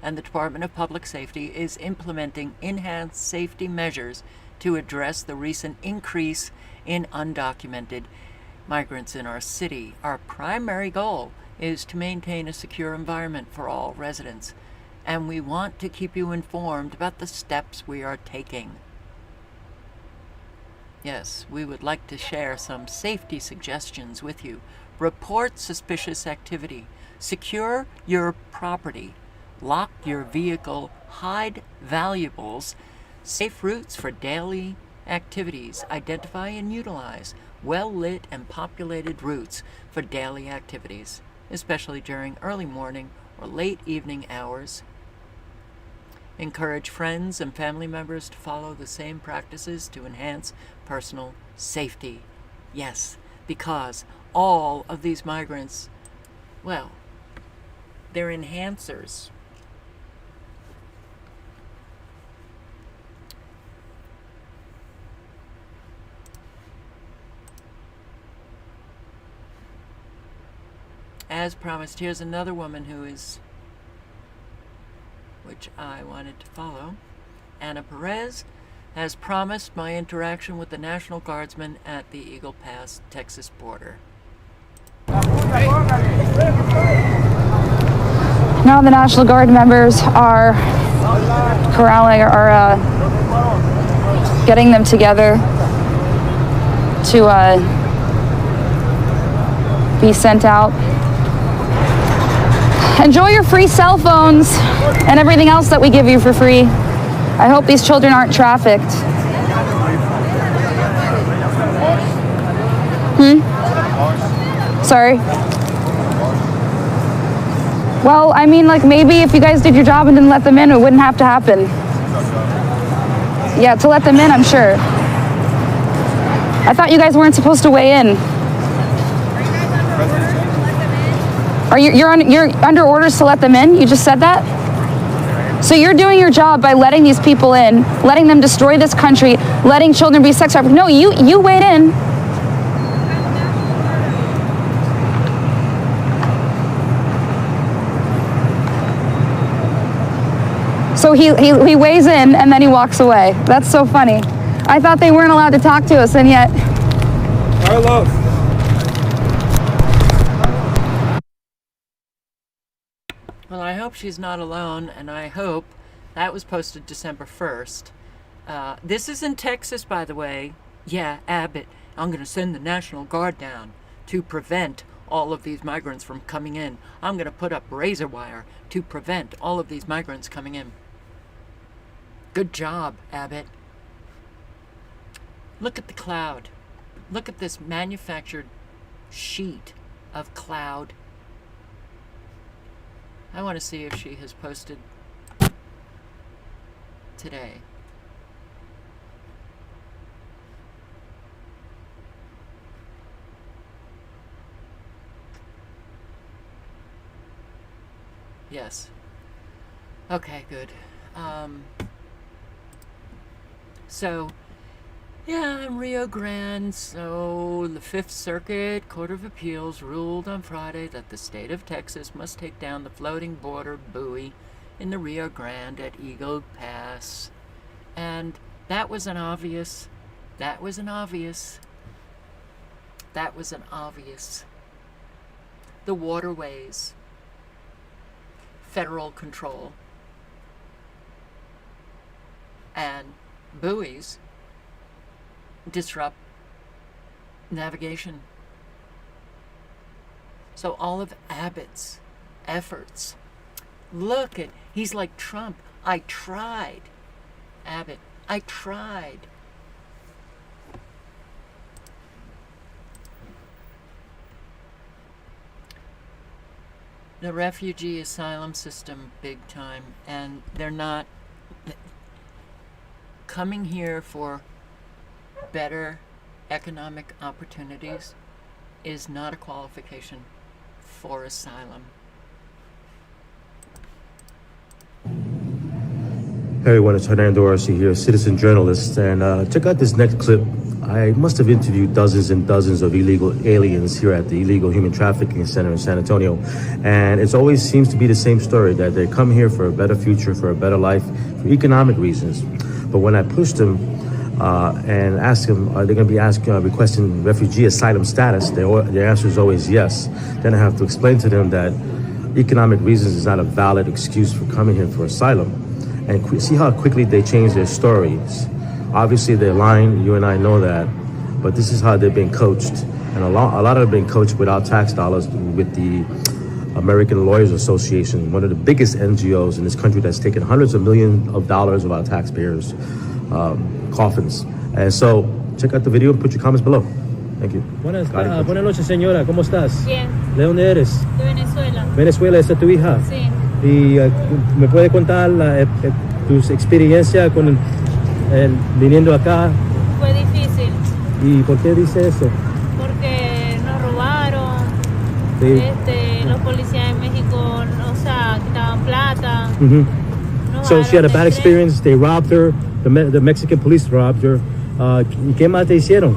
and the Department of Public Safety, is implementing enhanced safety measures to address the recent increase in undocumented migrants in our city. Our primary goal is to maintain a secure environment for all residents, and we want to keep you informed about the steps we are taking. Yes, we would like to share some safety suggestions with you. Report suspicious activity. Secure your property. Lock your vehicle. Hide valuables. Safe routes for daily activities. Identify and utilize well-lit and populated routes for daily activities, especially during early morning or late evening hours. Encourage friends and family members to follow the same practices to enhance personal safety. Yes, because all of these migrants, well, they're enhancers. As promised, here's another woman which I wanted to follow. Anna Perez has promised my interaction with the National Guardsmen at the Eagle Pass, Texas border. Now the National Guard members are corralling or getting them together to be sent out. Enjoy your free cell phones and everything else that we give you for free. I hope these children aren't trafficked. Sorry. Well, I mean, like, maybe if you guys did your job and didn't let them in, it wouldn't have to happen. Yeah, to let them in, I'm sure. I thought you guys weren't supposed to weigh in. You're under orders to let them in? You just said that? So you're doing your job by letting these people in, letting them destroy this country, letting children be sex trafficked. No, you weighed in. So he weighs in and then he walks away. That's so funny. I thought they weren't allowed to talk to us, and yet. Carlos. Well, I hope she's not alone, and I hope that was posted December 1st. This is in Texas, by the way. Yeah, Abbott, I'm going to send the National Guard down to prevent all of these migrants from coming in. I'm going to put up razor wire to prevent all of these migrants coming in. Good job, Abbott. Look at the cloud. Look at this manufactured sheet of cloud. I want to see if she has posted today. Yes. Okay, good. So, yeah, in Rio Grande, so the Fifth Circuit Court of Appeals ruled on Friday that the state of Texas must take down the floating border buoy in the Rio Grande at Eagle Pass. And that was an obvious. The waterways, federal control, and buoys disrupt navigation. So all of Abbott's efforts, look at, he's like Trump. I tried. Abbott, I tried. The refugee asylum system, big time, and they're not, coming here for better economic opportunities is not a qualification for asylum. Hey everyone, it's Hernando Arce here, citizen journalist, and check out this next clip. I must have interviewed dozens and dozens of illegal aliens here at the Illegal Human Trafficking Center in San Antonio, and it always seems to be the same story, that they come here for a better future, for a better life, for economic reasons. But when I pushed them and asked them, are they going to be requesting refugee asylum status, their answer is always yes. Then I have to explain to them that economic reasons is not a valid excuse for coming here for asylum. And see how quickly they change their stories. Obviously, they're lying. You and I know that. But this is how they've been coached. And a lot of them have been coached without tax dollars with the American Lawyers Association, one of the biggest NGOs in this country that's taken hundreds of millions of dollars of our taxpayers' coffins. And so, check out the video and put your comments below. Thank you. Buenas noches, señora. ¿Cómo estás? Bien. ¿De dónde eres? De Venezuela. Venezuela, ¿esa es tu hija? Sí. ¿Y me puede contar tu experiencia con viniendo acá? Fue difícil. ¿Y por qué dice eso? Porque nos robaron. Sí. Los policías en México, o sea, quitaban plata. So she had a bad experience. They robbed her. The Mexican police robbed her. ¿Y qué más te hicieron?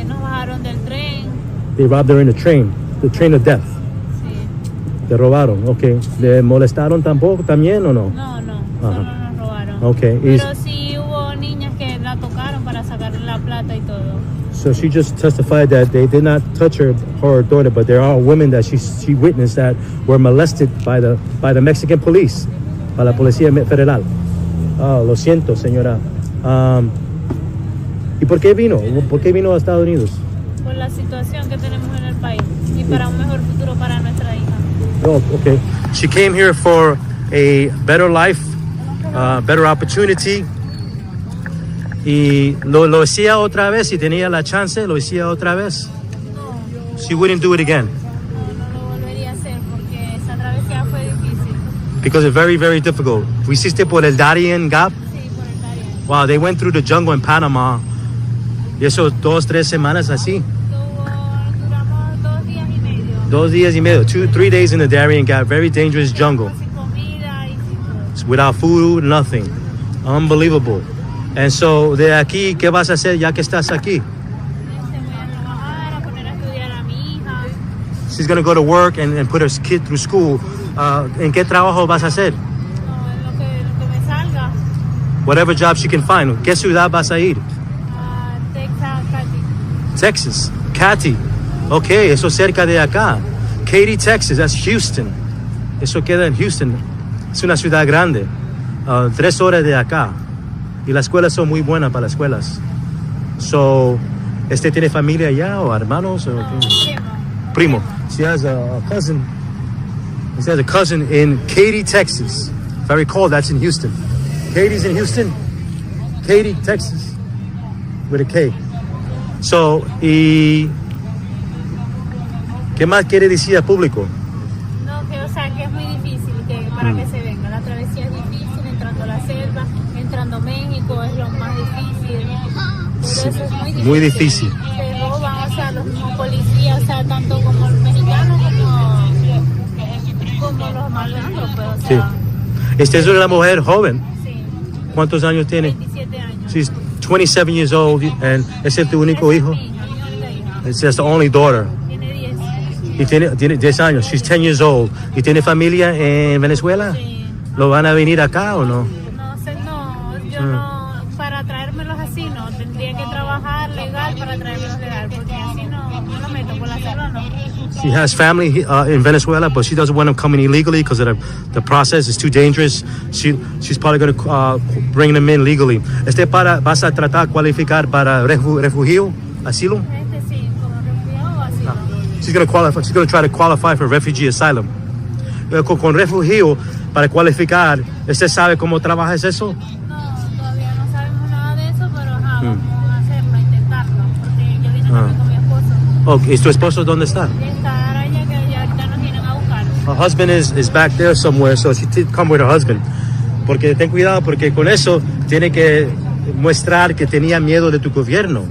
Nos bajaron del tren. They robbed her in the train of death. Te robaron, okay. ¿Le molestaron también o no? No, solo nos robaron. Okay. Pero sí hubo niñas que la tocaron para sacarle la plata y todo. So she just testified that they did not touch her or her daughter, but there are women that she witnessed that were molested by the Mexican police, by la Policía Federal. Oh, lo siento, señora. ¿Y por qué vino? ¿Por qué vino a Estados Unidos? Por la situación que tenemos en el país y para un mejor futuro para nuestra hija. Oh, okay. She came here for a better life, better opportunity. Y lo hacía otra vez, si tenía la chance, lo hacía otra vez. She wouldn't do it again. No lo volvería a hacer porque esa travesía fue difícil. Because it's very, very difficult. ¿Fuiste por el Darien Gap? Sí, por el Darien. Wow, they went through the jungle in Panama. Y eso 2-3 semanas así. Duramos 2 días y medio. 2 días y medio, 2-3 days in the Darien Gap, very dangerous jungle. Sin comida y sin todo. Without food, nothing. Unbelievable. And so, de aquí, ¿qué vas a hacer ya que estás aquí? Voy a trabajar, a poner a estudiar a mi hija. She's going to go to work and put her kid through school. ¿En qué trabajo vas a hacer? No, en lo que me salga. Whatever job she can find. ¿Qué ciudad vas a ir? Texas, Katy. Texas. Katy. Ok, eso cerca de acá. Katy, Texas. That's Houston. Eso queda en Houston. Es una ciudad grande. 3 horas de acá. Y las escuelas son muy buenas para las escuelas. So, ¿tiene familia allá o hermanos? O primo. She has a cousin. She has a cousin in Katy, Texas. If I recall, that's in Houston. Katy's in Houston. Katy, Texas. With a K. So, ¿y qué más quiere decir al público? No, que o sea, que es muy difícil para que se venga. La travesía es difícil, entrando a la selva, entrando a México es lo más difícil. Por eso es muy difícil. Muy difícil. Se roban, o sea, los mismos policías, o sea, tanto como los mexicanos como los malandros, pues, o sea. Sí. Esta es una mujer joven. Sí. ¿Cuántos años tiene? 27 años. She's 27 years old, and ¿es tu único hijo? It's just the only daughter. Tiene 10. Y tiene 10 años. She's 10 years old. ¿Y tiene familia en Venezuela? Sí. ¿Lo van a venir acá o no? No sé, no, yo no, para traérmelos así no, tendría que trabajar legal para traérmelos legal, porque así no lo meto por la selva, no. She has family in Venezuela, but she doesn't want them coming illegally because the process is too dangerous. She's probably going to bring them in legally. ¿Vas a tratar de cualificar para refugio, asilo? Sí, como refugiado o asilo. She's going to qualify. She's going to try to qualify for refugee asylum. Con refugio, para cualificar, ¿usted sabe cómo trabaja eso? No, todavía no sabemos nada de eso, pero vamos a hacerlo, a intentarlo, porque yo vine con mi esposo. Okay, ¿y tu esposo dónde está? Está allá, que ya ahorita nos vienen a buscar. Her husband is back there somewhere, so she did come with her husband. Porque ten cuidado, porque con eso tiene que mostrar que tenía miedo de tu gobierno.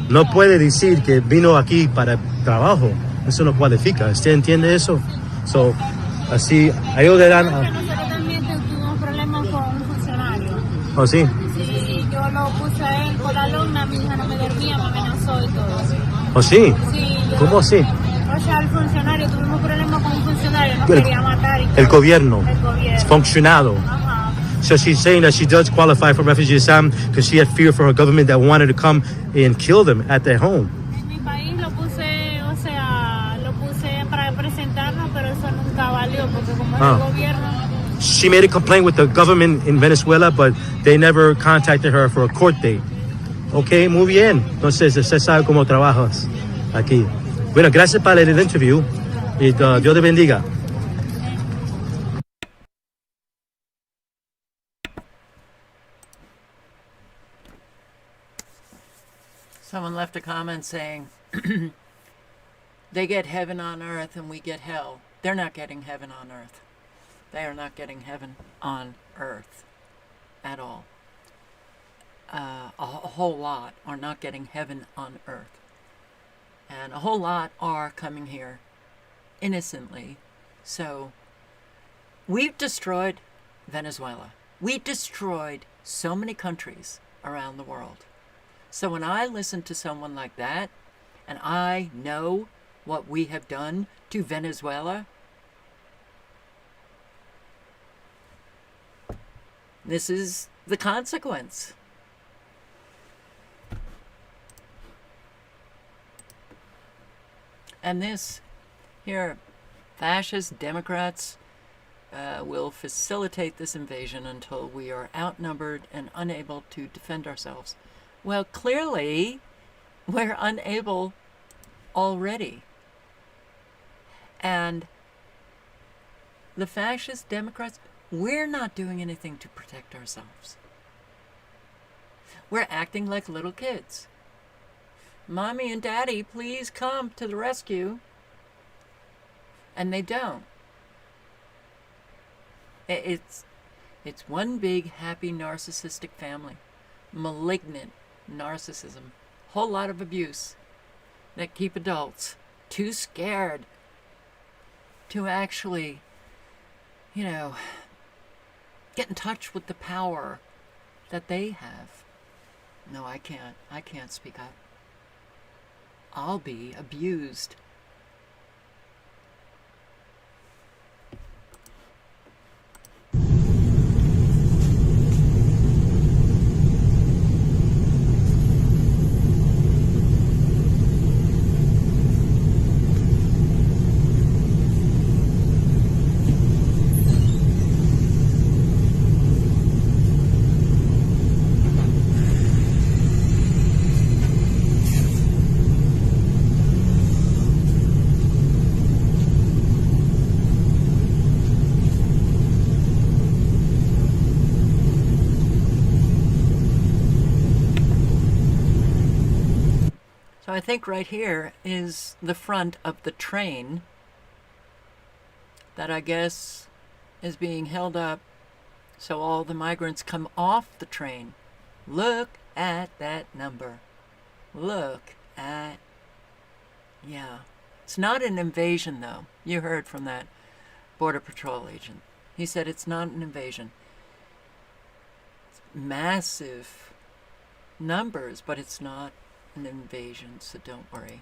No puede decir que vino aquí para trabajo. Eso no cualifica. ¿Usted entiende eso? So, así, ellos le dan... Nosotros también tuvimos problemas con un funcionario. ¿Oh, sí? Sí, yo lo puse a él con la alumna, mi hija no me dormía, me amenazó y todo. ¿Oh, sí? Sí. ¿Cómo así? O sea, el funcionario, tuvimos problemas con un funcionario, nos quería matar y todo. El gobierno. El gobierno. It's functionado. So she's saying that she does qualify for refugee asylum because she had fear for her government that wanted to come and kill them at their home. En mi país lo puse, o sea, lo puse para presentarnos, pero eso nunca valió porque como es el gobierno. She made a complaint with the government in Venezuela, but they never contacted her for a court date. Okay, muy bien. Entonces, usted sabe cómo trabajas aquí. Bueno, gracias por el interview y Dios te bendiga. Someone left a comment saying, they get heaven on earth and we get hell. They're not getting heaven on earth. They are not getting heaven on earth at all. A whole lot are not getting heaven on earth. And a whole lot are coming here innocently. So we've destroyed Venezuela. We destroyed so many countries around the world. So when I listen to someone like that, and I know what we have done to Venezuela, this is the consequence. And this here, fascist Democrats will facilitate this invasion until we are outnumbered and unable to defend ourselves. Well, clearly, we're unable already. And the fascist Democrats, we're not doing anything to protect ourselves. We're acting like little kids. Mommy and Daddy, please come to the rescue. And they don't. It's one big happy narcissistic family. Malignant narcissism. Whole lot of abuse that keep adults too scared to actually, get in touch with the power that they have. No, I can't. I can't speak up. I'll be abused. I think right here is the front of the train that I guess is being held up so all the migrants come off the train. Look at that number. Look at... Yeah. It's not an invasion, though. You heard from that Border Patrol agent. He said it's not an invasion. It's massive numbers, but it's not an invasion, so don't worry.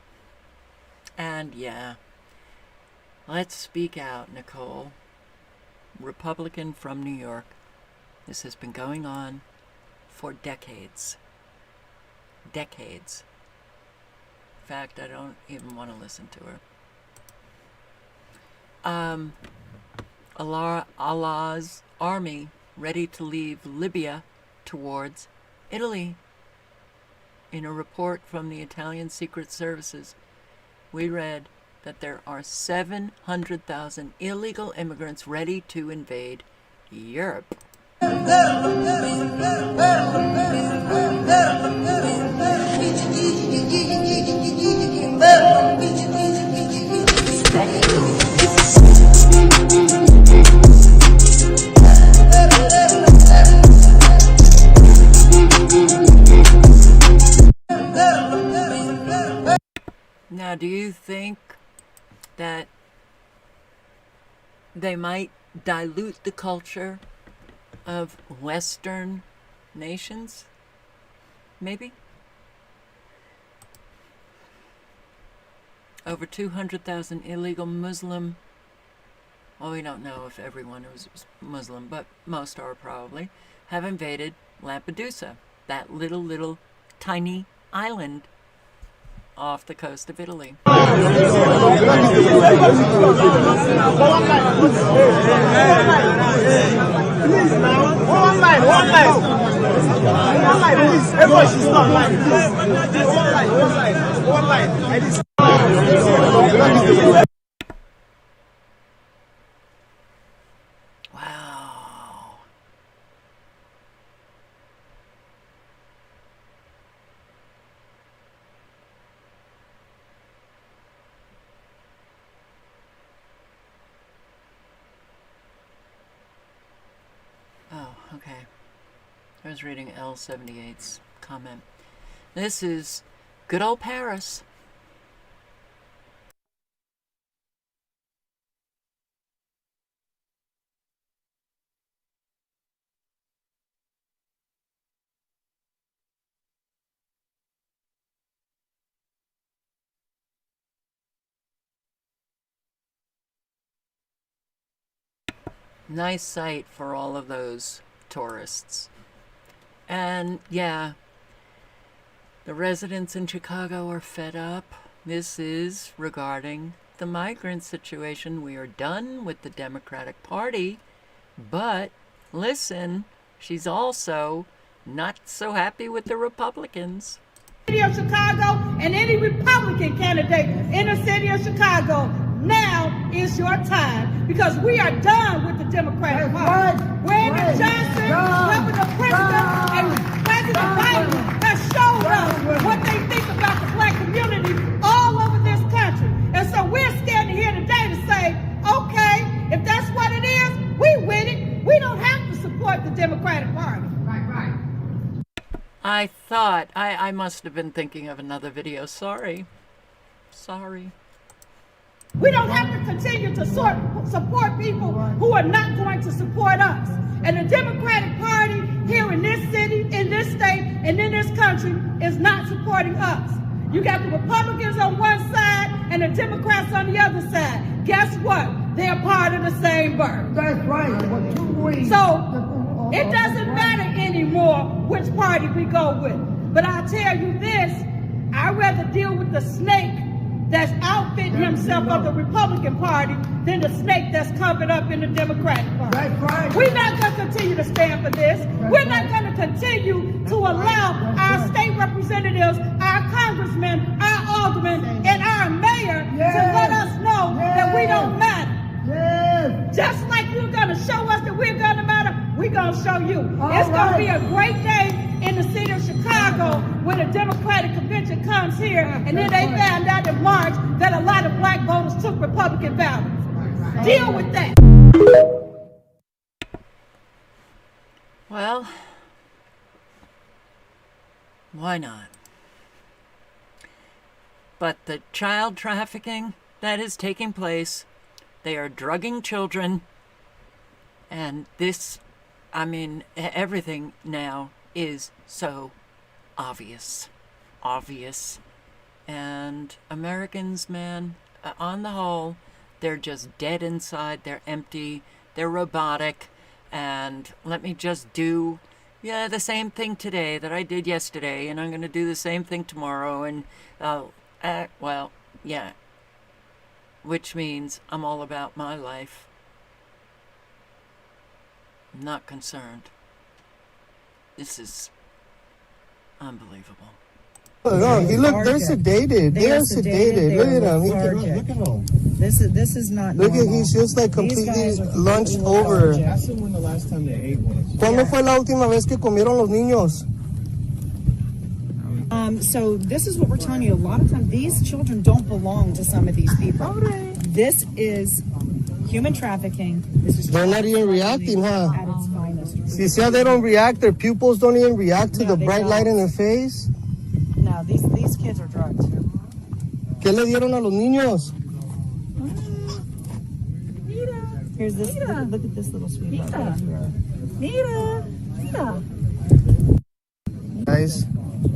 And yeah, let's speak out, Nicole. Republican from New York. This has been going on for decades. Decades. In fact, I don't even want to listen to her. Allah's army ready to leave Libya towards Italy. In a report from the Italian Secret Services, we read that there are 700,000 illegal immigrants ready to invade Europe. do you think that they might dilute the culture of Western nations? Maybe? Over 200,000 illegal Muslim, well, we don't know if everyone is Muslim, but most are probably, have invaded Lampedusa, that little tiny island off the coast of Italy. Wow. Oh, okay. I was reading L78's comment. This is good old Paris. Nice sight for all of those tourists. And yeah, the residents in Chicago are fed up. This is regarding the migrant situation. We are done with the Democratic Party, but listen, she's also not so happy with the Republicans. City of Chicago and any Republican candidate in the city of Chicago, now is your time, because we are done with the Democratic Party. Brandon Johnson, Governor Pritzker, and President Biden have showed us what they think about the black community all over this country. And so we're standing here today to say, okay, if that's what it is, we win it. We don't have to support the Democratic Party. Right. I thought, I must have been thinking of another video. Sorry. We don't have to continue to support people who are not going to support us. And the Democratic Party here in this city, in this state, and in this country is not supporting us. You got the Republicans on one side and the Democrats on the other side. Guess what? They're part of the same bird. That's right. So it doesn't matter anymore which party we go with. But I'll tell you this, I'd rather deal with the snake that's outfitting himself of the Republican Party than the snake that's covered up in the Democratic Party. That's right. We're not going to continue to stand for this. We're not going to continue to allow our state representatives, our congressmen, our aldermen, and our mayor to let us know that we don't matter. Just like you're going to show us that we're going to matter, we're going to show you. It's going to be a great day in the city of Chicago when the Democratic convention comes here, and then they found out in March that a lot of black voters took Republican ballots. Deal with that. Well, why not? But the child trafficking that is taking place, they are drugging children, and this, I mean, everything now is so obvious. And Americans, man, on the whole, they're just dead inside, they're empty, they're robotic, and let me just do the same thing today that I did yesterday, and I'm going to do the same thing tomorrow, and which means I'm all about my life. I'm not concerned. This is unbelievable. Look, they're sedated. They're sedated. Look at them. Look at them. This is not normal. Look at, he's just like completely lunched over. Ask them when the last time they ate was. ¿Cuándo fue la última vez que comieron los niños? So this is what we're telling you. A lot of times, these children don't belong to some of these people. This is human trafficking. This is They're not even reacting, huh? At its finest. See how they don't react? Their pupils don't even react to the bright light in their face? No, these kids are drugged. ¿Qué le dieron a los niños? Here's this. Look at this little sweetheart right here. Mira. Guys,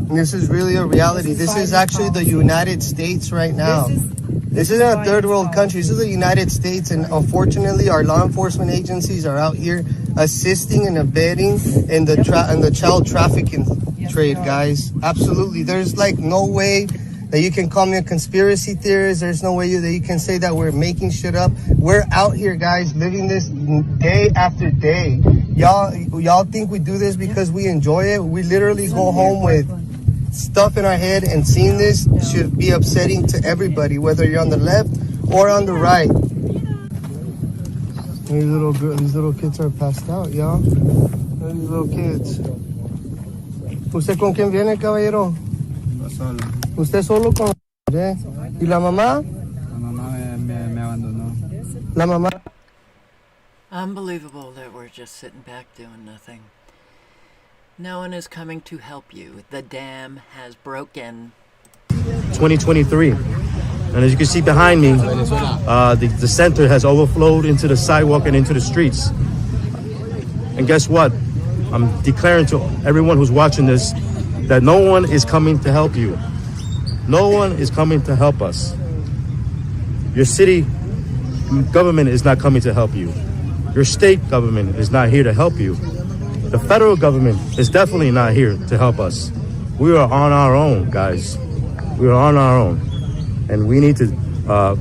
this is really a reality. This is actually the United States right now. This isn't a third world country. This is the United States, and unfortunately, our law enforcement agencies are out here assisting and abetting in the child trafficking trade, guys. Absolutely. There's like no way that you can call me a conspiracy theorist. There's no way that you can say that we're making shit up. We're out here, guys, living this day after day. Y'all think we do this because we enjoy it? We literally go home with stuff in our head, and seeing this should be upsetting to everybody, whether you're on the left or on the right. These little kids are passed out, y'all. These little kids. ¿Usted con quién viene, caballero? Solo. ¿Usted solo con ¿Y la mamá? La mamá me abandonó. La mamá. Unbelievable that we're just sitting back doing nothing. No one is coming to help you. The dam has broken. 2023. And as you can see behind me, the center has overflowed into the sidewalk and into the streets. And guess what? I'm declaring to everyone who's watching this that no one is coming to help you. No one is coming to help us. Your city government is not coming to help you. Your state government is not here to help you. The federal government is definitely not here to help us. We are on our own, guys. We are on our own. And we need to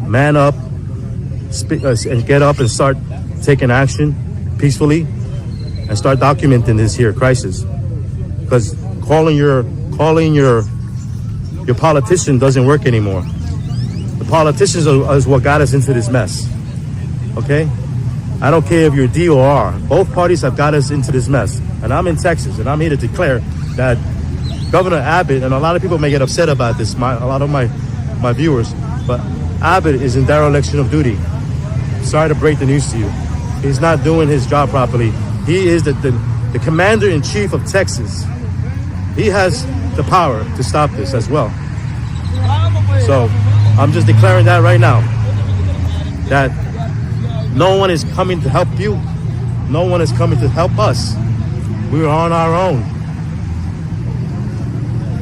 man up and get up and start taking action peacefully and start documenting this here crisis. Because calling your politician doesn't work anymore. The politicians is what got us into this mess. Okay? I don't care if you're D or R. Both parties have got us into this mess. And I'm in Texas, and I'm here to declare that Governor Abbott, and a lot of people may get upset about this, a lot of my viewers, but Abbott is in dereliction of duty. Sorry to break the news to you. He's not doing his job properly. He is the commander-in-chief of Texas. He has the power to stop this as well. So I'm just declaring that right now, that no one is coming to help you. No one is coming to help us. We are on our own.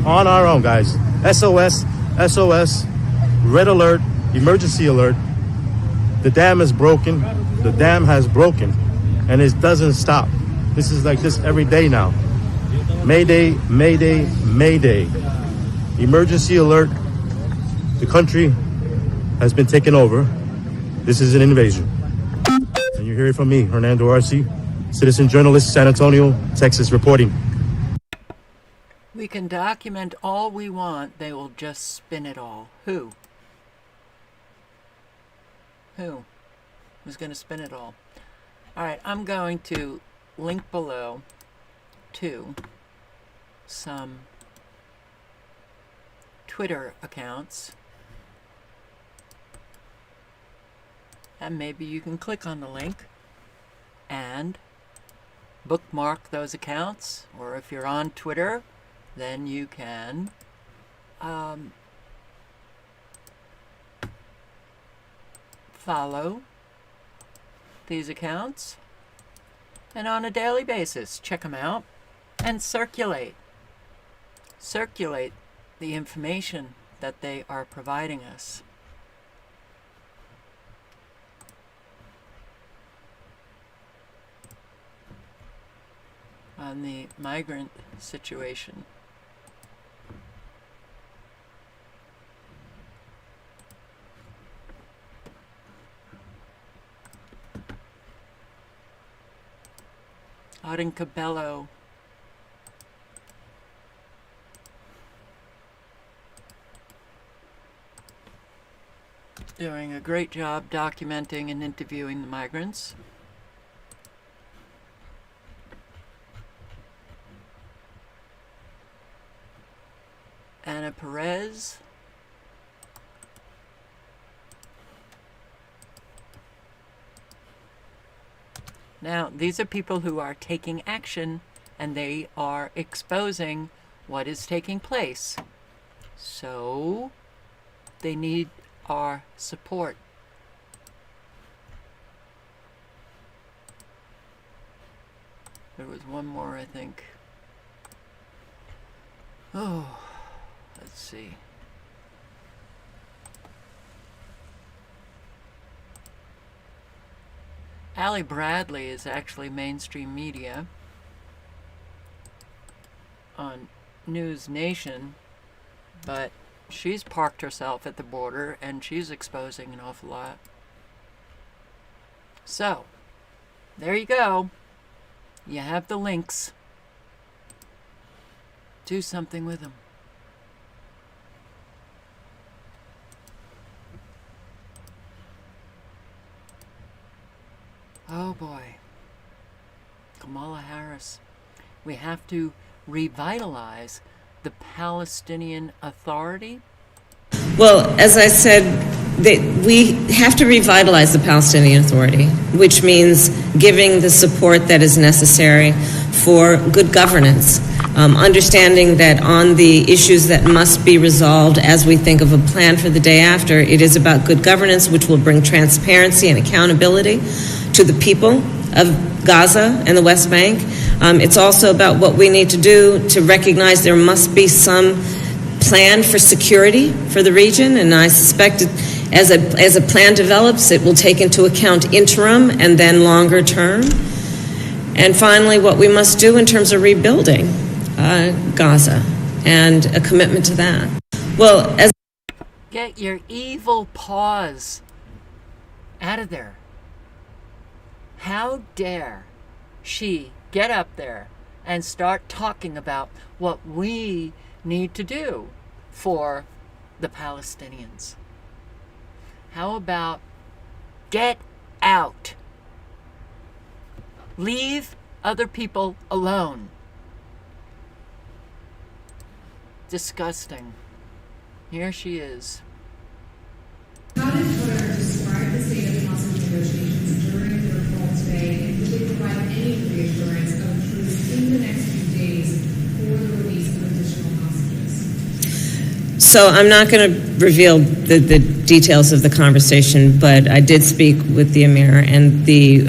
On our own, guys. SOS, SOS, red alert, emergency alert. The dam is broken. The dam has broken. And it doesn't stop. This is like this every day now. Mayday, mayday, mayday. Emergency alert. The country has been taken over. This is an invasion. And you hear it from me, Hernando Arce, citizen journalist, San Antonio, Texas, reporting. We can document all we want. They will just spin it all. Who? Who's going to spin it all? All right, I'm going to link below to some Twitter accounts. And maybe you can click on the link and bookmark those accounts. Or if you're on Twitter, then you can follow these accounts. And on a daily basis, check them out and circulate the information that they are providing us. On the migrant situation. Out in Cabello, doing a great job documenting and interviewing the migrants. Anna Perez. Now, these are people who are taking action, and they are exposing what is taking place. So, They need our support. There was one more, I think. Oh, let's see. Allie Bradley is actually mainstream media on News Nation, but she's parked herself at the border and she's exposing an awful lot. So, there you go. You have the links. Do something with them. Oh boy. Kamala Harris. We have to revitalize the Palestinian Authority. Well, as I said, we have to revitalize the Palestinian Authority, which means giving the support that is necessary for good governance, understanding that on the issues that must be resolved as we think of a plan for the day after, it is about good governance, which will bring transparency and accountability to the people of Gaza and the West Bank. It's also about what we need to do to recognize there must be some plan for security for the region, and I suspect as a plan develops, it will take into account interim and then longer term. And finally, what we must do in terms of rebuilding Gaza and a commitment to that. Well, as get your evil paws out of there. How dare she get up there and start talking about what we need to do for the Palestinians? How about get out? Leave other people alone. Disgusting. Here she is. How did Twitter describe the state of hostage negotiations during their call today, and did they provide any reassurance of truce in the next few days for the release of additional hostages? So I'm not going to reveal the details of the conversation, but I did speak with the Emir, and the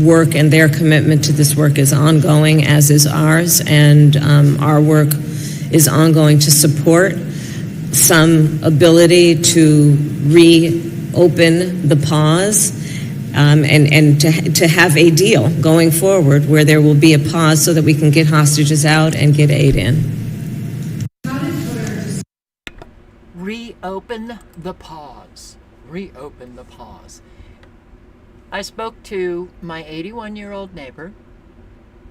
work and their commitment to this work is ongoing, as is ours, and our work is ongoing to support some ability to reopen the pause and to have a deal going forward where there will be a pause so that we can get hostages out and get aid in. Reopen the pause. Reopen the pause. I spoke to my 81-year-old neighbor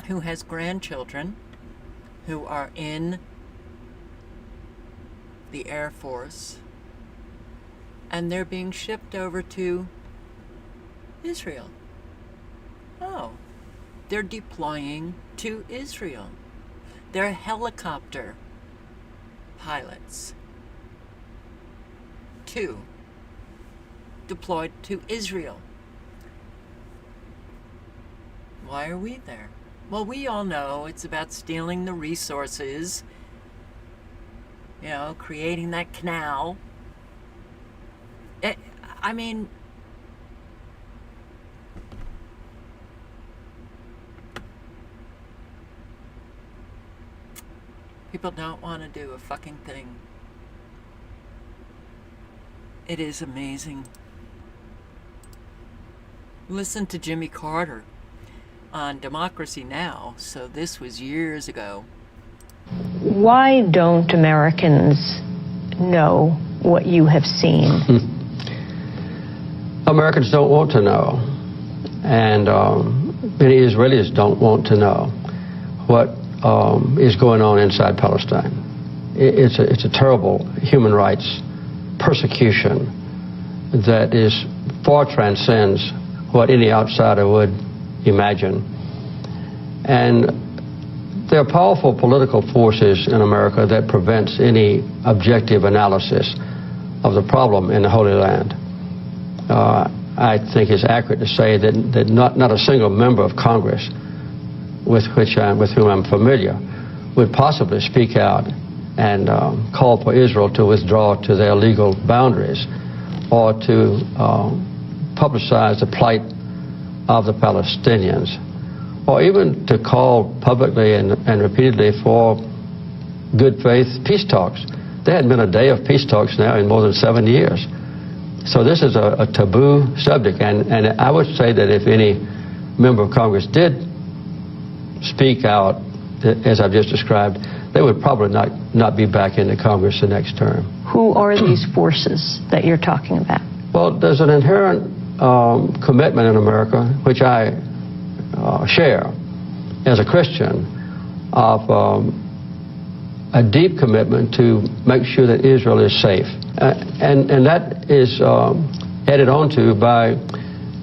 who has grandchildren who are in the Air Force, and they're being shipped over to Israel. Oh, they're deploying to Israel. They're helicopter pilots. 2 deployed to Israel. Why are we there? Well, we all know it's about stealing the resources, you know, creating that canal. I mean, people don't want to do a fucking thing. It is amazing. Listen to Jimmy Carter on Democracy Now! So this was years ago. Why don't Americans know what you have seen? Americans don't want to know. And many Israelis don't want to know what is going on inside Palestine. It's a terrible human rights persecution that is far transcends what any outsider would imagine. And there are powerful political forces in America that prevents any objective analysis of the problem in the Holy Land. I think it's accurate to say that not a single member of Congress with whom I'm familiar would possibly speak out and called for Israel to withdraw to their legal boundaries or to publicize the plight of the Palestinians, or even to call publicly and repeatedly for good faith peace talks. There hadn't been a day of peace talks now in more than 7 years. So this is a taboo subject, and I would say that if any member of Congress did speak out, as I've just described, they would probably not be back into Congress the next term. Who are these forces that you're talking about? Well, there's an inherent commitment in America, which I share as a Christian, of a deep commitment to make sure that Israel is safe. And that is added on to by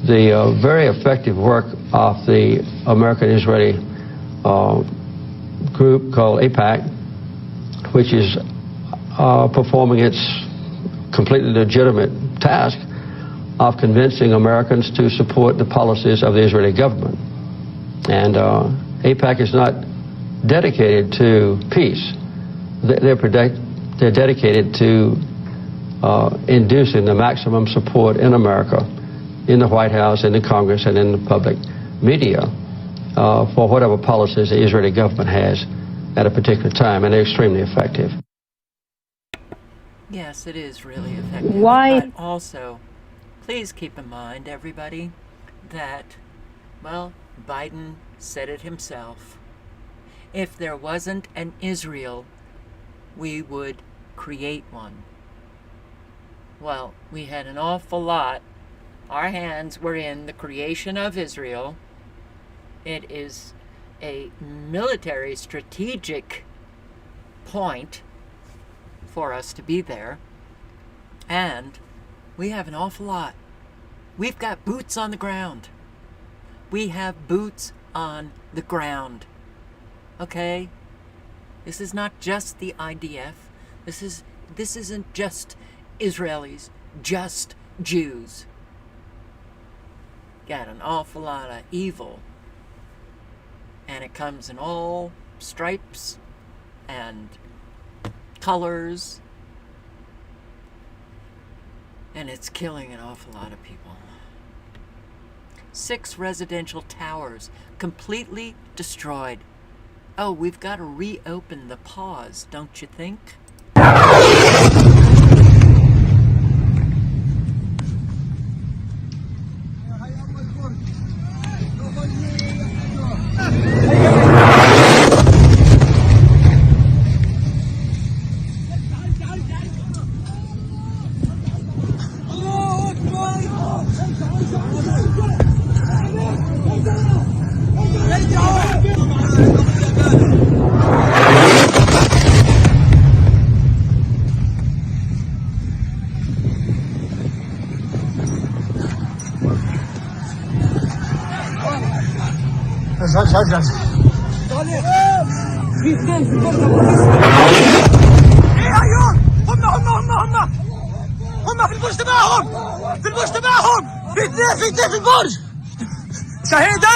the very effective work of the American-Israeli group called AIPAC, which is performing its completely legitimate task of convincing Americans to support the policies of the Israeli government. And AIPAC is not dedicated to peace. They're dedicated to inducing the maximum support in America, in the White House, in the Congress, and in the public media for whatever policies the Israeli government has at a particular time, and they're extremely effective. Yes, it is really effective. Why? But also, please keep in mind, everybody, that, well, Biden said it himself. If there wasn't an Israel, we would create one. Well, we had an awful lot. Our hands were in the creation of Israel. It is a military strategic point for us to be there. And we have an awful lot. We've got boots on the ground. We have boots on the ground. Okay? This is not just the IDF. This isn't just Israelis, just Jews. Got an awful lot of evil. And it comes in all stripes and colors. And it's killing an awful lot of people. 6 residential towers completely destroyed. Oh, we've got to reopen the pause, don't you think? هم في البرج تبعهم في البرج تبعهم في اثنين في البرج شهيدة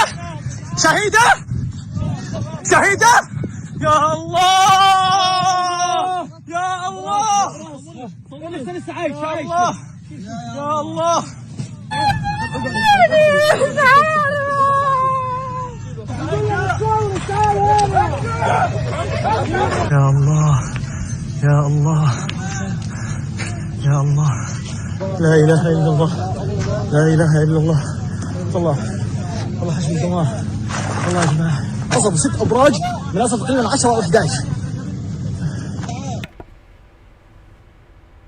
شهيدة شهيدة يا الله يا الله لسه عايش يا الله يا الله يا الله يا الله يا الله لا إله إلا الله لا إله إلا الله الله والله حجم الدمار والله يا جماعة قصفوا 6 أبراج من أصل تقريبا 10 أو 11.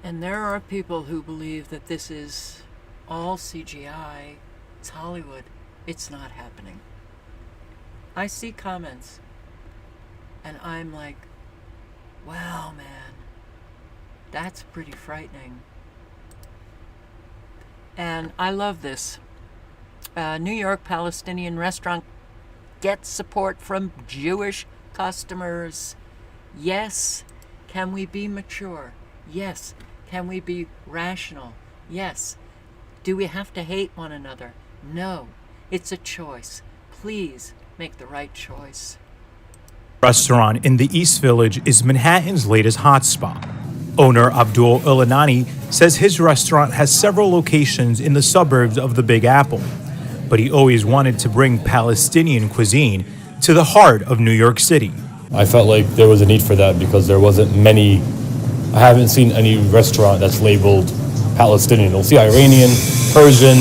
And there are people who believe that this is all CGI. It's Hollywood. It's not happening. I see comments and I'm like, wow, man, that's pretty frightening. And I love this. New York Palestinian restaurant gets support from Jewish customers. Yes. Can we be mature? Yes. Can we be rational? Yes. Do we have to hate one another? No. It's a choice. Please make the right choice. Restaurant in the East Village is Manhattan's latest hotspot. Owner Abdul Ilanani says his restaurant has several locations in the suburbs of the Big Apple, but he always wanted to bring Palestinian cuisine to the heart of New York City. I felt like there was a need for that because there wasn't many. I haven't seen any restaurant that's labeled Palestinian. You'll see Iranian, Persian,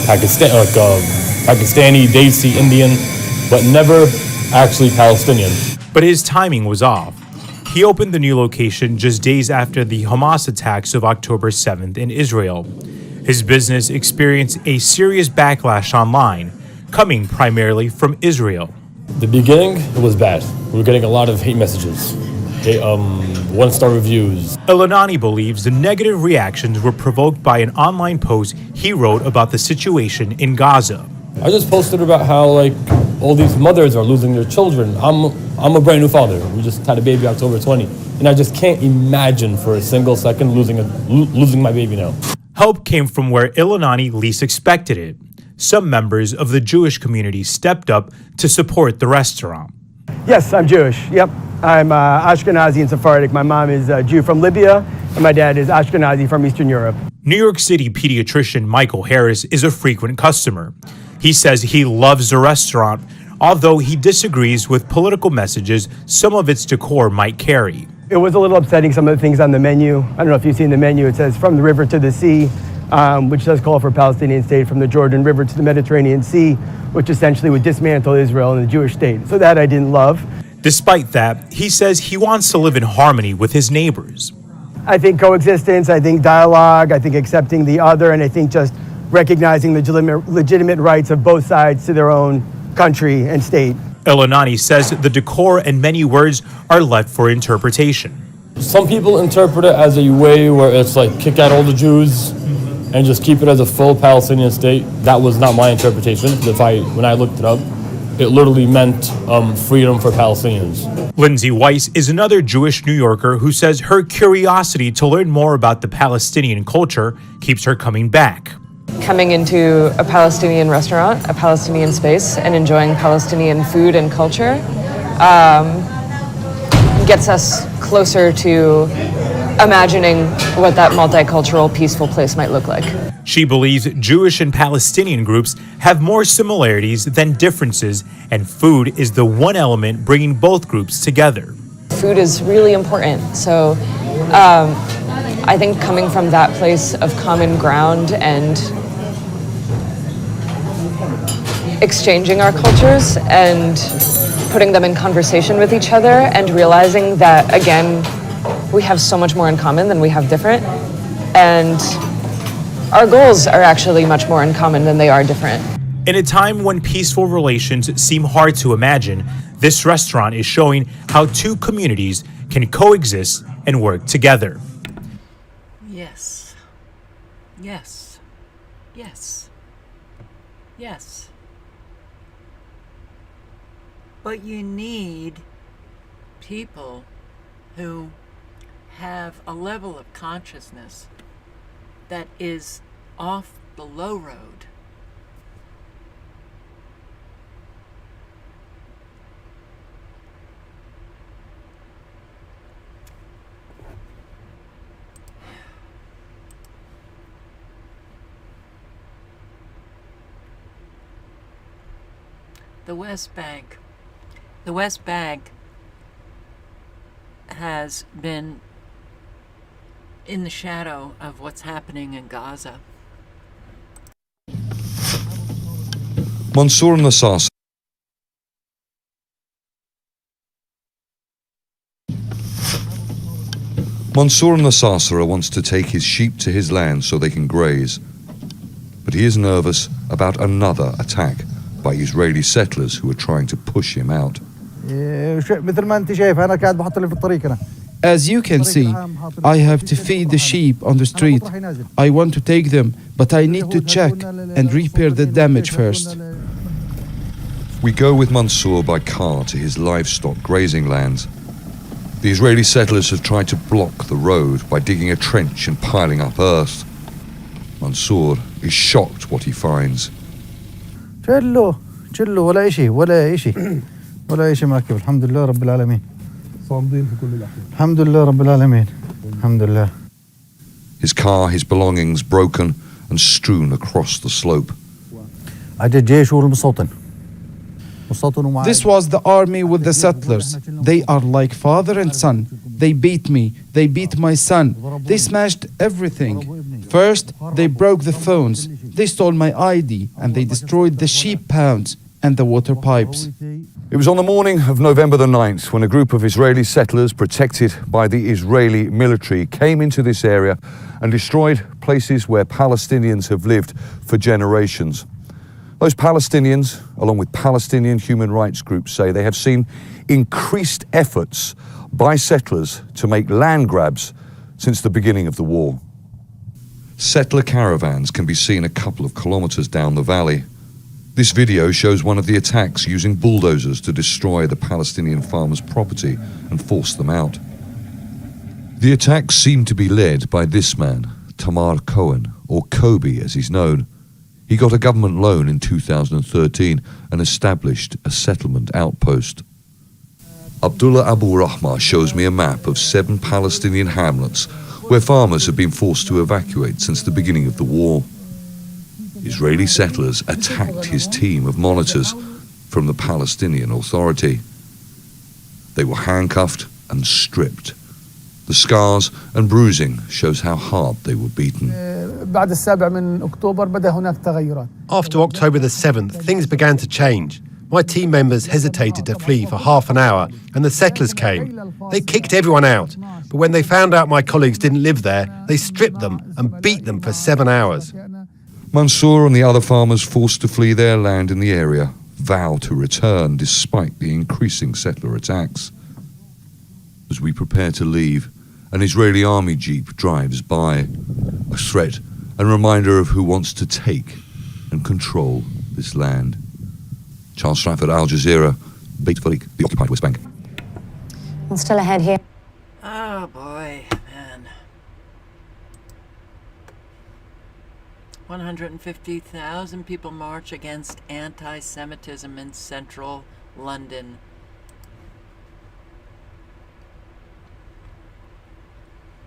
Pakistani, Desi, Indian, but never actually Palestinian. But his timing was off. He opened the new location just days after the Hamas attacks of October 7th in Israel. His business experienced a serious backlash online, coming primarily from Israel. The beginning, it was bad. We were getting a lot of hate messages, one-star reviews. Ilanani believes the negative reactions were provoked by an online post he wrote about the situation in Gaza. I just posted about how all these mothers are losing their children. I'm a brand new father. We just had a baby October 20, and I just can't imagine for a single second losing my baby now. Help came from where Ilanani least expected it. Some members of the Jewish community stepped up to support the restaurant. Yes, I'm Jewish. Yep, I'm Ashkenazi and Sephardic. My mom is a Jew from Libya, and my dad is Ashkenazi from Eastern Europe. New York City pediatrician Michael Harris is a frequent customer. He says he loves the restaurant, although he disagrees with political messages some of its decor might carry. It was a little upsetting, some of the things on the menu. I don't know if you've seen the menu. It says from the river to the sea, which does call for a Palestinian state, from the Jordan River to the Mediterranean Sea, which essentially would dismantle Israel and the Jewish state. So that I didn't love. Despite that, he says he wants to live in harmony with his neighbors. I think coexistence, I think dialogue, I think accepting the other, and I think just recognizing the legitimate rights of both sides to their own country and state. Ilanani says the decor and menu words are left for interpretation. Some people interpret it as a way where it's kick out all the Jews and just keep it as a full Palestinian state. That was not my interpretation. When I looked it up, it literally meant freedom for Palestinians. Lindsay Weiss is another Jewish New Yorker who says her curiosity to learn more about the Palestinian culture keeps her coming back. Coming into a Palestinian restaurant, a Palestinian space, and enjoying Palestinian food and culture gets us closer to imagining what that multicultural, peaceful place might look like. She believes Jewish and Palestinian groups have more similarities than differences, and food is the one element bringing both groups together. Food is really important, so I think coming from that place of common ground and exchanging our cultures and putting them in conversation with each other and realizing that, again, we have so much more in common than we have different. And our goals are actually much more in common than they are different. In a time when peaceful relations seem hard to imagine, this restaurant is showing how two communities can coexist and work together. Yes. Yes. Yes. Yes. But you need people who have a level of consciousness that is off the low road. The West Bank has been in the shadow of what's happening in Gaza. Mansour Nassar. Mansour Nassar wants to take his sheep to his land so they can graze. But he is nervous about another attack by Israeli settlers who are trying to push him out. As you can see, I have to feed the sheep on the street. I want to take them, but I need to check and repair the damage first. We go with Mansour by car to his livestock grazing lands. The Israeli settlers have tried to block the road by digging a trench and piling up earth. Mansour is shocked what he finds. ولا أي شيء ما كيف الحمد لله رب العالمين صامدين في كل الأحوال الحمد لله رب العالمين الحمد لله. His car, his belongings broken and strewn across the slope. الجيش والمستوطن. This was the army with the settlers. They are like father and son. They beat me. They beat my son. They smashed everything. First, they broke the phones. They stole my ID and they destroyed the sheep pounds and the water pipes. It was on the morning of November the 9th when a group of Israeli settlers protected by the Israeli military came into this area and destroyed places where Palestinians have lived for generations. Those Palestinians, along with Palestinian human rights groups, say they have seen increased efforts by settlers to make land grabs since the beginning of the war. Settler caravans can be seen a couple of kilometers down the valley. This video shows one of the attacks using bulldozers to destroy the Palestinian farmers' property and force them out. The attacks seem to be led by this man, Tamar Cohen, or Kobe as he's known. He got a government loan in 2013 and established a settlement outpost. Abdullah Abu Rahma shows me a map of 7 Palestinian hamlets where farmers have been forced to evacuate since the beginning of the war. Israeli settlers attacked his team of monitors from the Palestinian Authority. They were handcuffed and stripped. The scars and bruising shows how hard they were beaten. After October the 7th, things began to change. My team members hesitated to flee for half an hour, and the settlers came. They kicked everyone out, but when they found out my colleagues didn't live there, they stripped them and beat them for 7 hours. Mansour and the other farmers forced to flee their land in the area vow to return despite the increasing settler attacks. As we prepare to leave, an Israeli army jeep drives by, a threat and reminder of who wants to take and control this land. Charles Stratford, Al Jazeera, Beit Fariq, the occupied West Bank. And still ahead here. Oh boy, man. 150,000 people march against anti-Semitism in central London.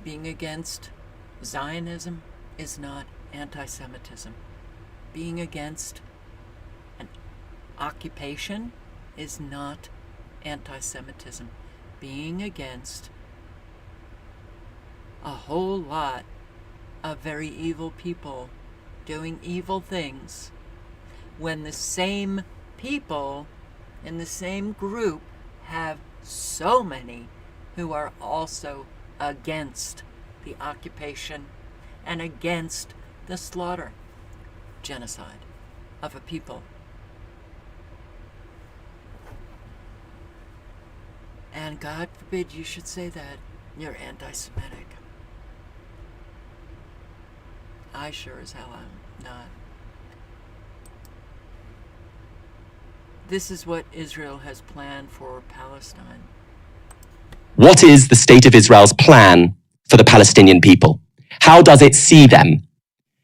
Being against Zionism is not anti-Semitism. Being against an occupation is not anti-Semitism. Being against a whole lot of very evil people doing evil things, when the same people in the same group have so many who are also against the occupation and against the slaughter, genocide of a people. And God forbid you should say that you're anti-Semitic. I sure as hell am not. This is what Israel has planned for Palestine. What is the State of Israel's plan for the Palestinian people? How does it see them?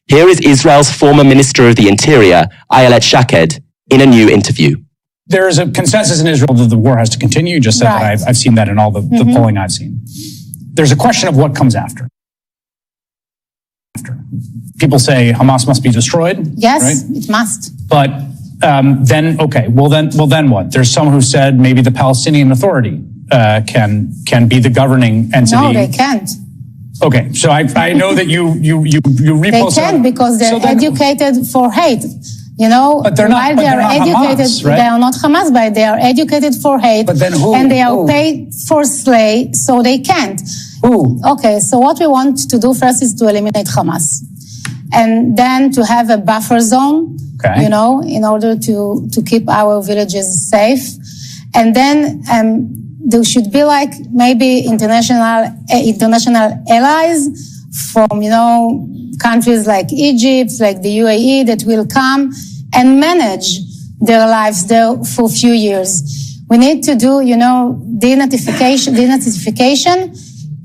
Here is Israel's former Minister of the Interior, Ayelet Shaked, in a new interview. There is a consensus in Israel that the war has to continue. You just said that. I've seen that in all the polling I've seen. There's a question of what comes after. People say Hamas must be destroyed. Yes, right? it must. But then, okay, well then what? There's some who said maybe the Palestinian Authority can be the governing entity. No, they can't. Okay, so I know that you repost. They can because they're educated for hate. You know, but they're not, while they are educated, Hamas, right? They are not Hamas, but they are educated for hate. But then who? And they are paid for slay, so they can't. Who? Okay, so what we want to do first is to eliminate Hamas. And then to have a buffer zone, you know, in order to keep our villages safe. And then there should be like maybe international allies from, you know, countries like Egypt, like the UAE, that will come and manage their lives there for a few years. We need to do, you know, denazification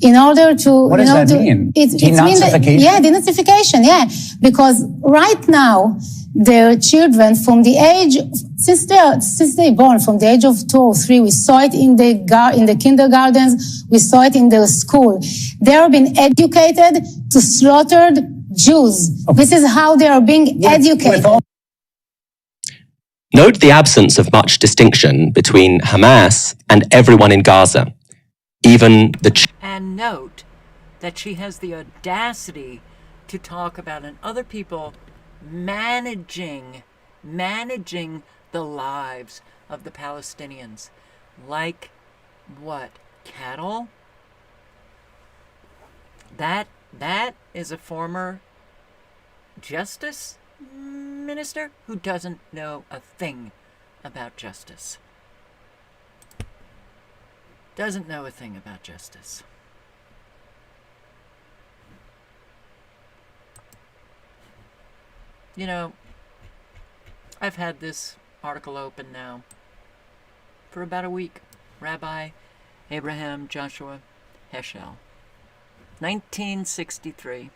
in order to, what does that mean? Denazification, yeah, because right now their children from the age, since they're born, from the age of 2 or 3. We saw it in the kindergartens. We saw it in their school. They are being educated to slaughtered Jews. This is how they are being educated. Note the absence of much distinction between Hamas and everyone in Gaza. Even the And note that she has the audacity to talk about other people managing the lives of the Palestinians. Like what? Cattle? That is a former justice minister who doesn't know a thing about justice. Doesn't know a thing about justice. You know, I've had this article open now for about a week. Rabbi Abraham Joshua Heschel, 1963.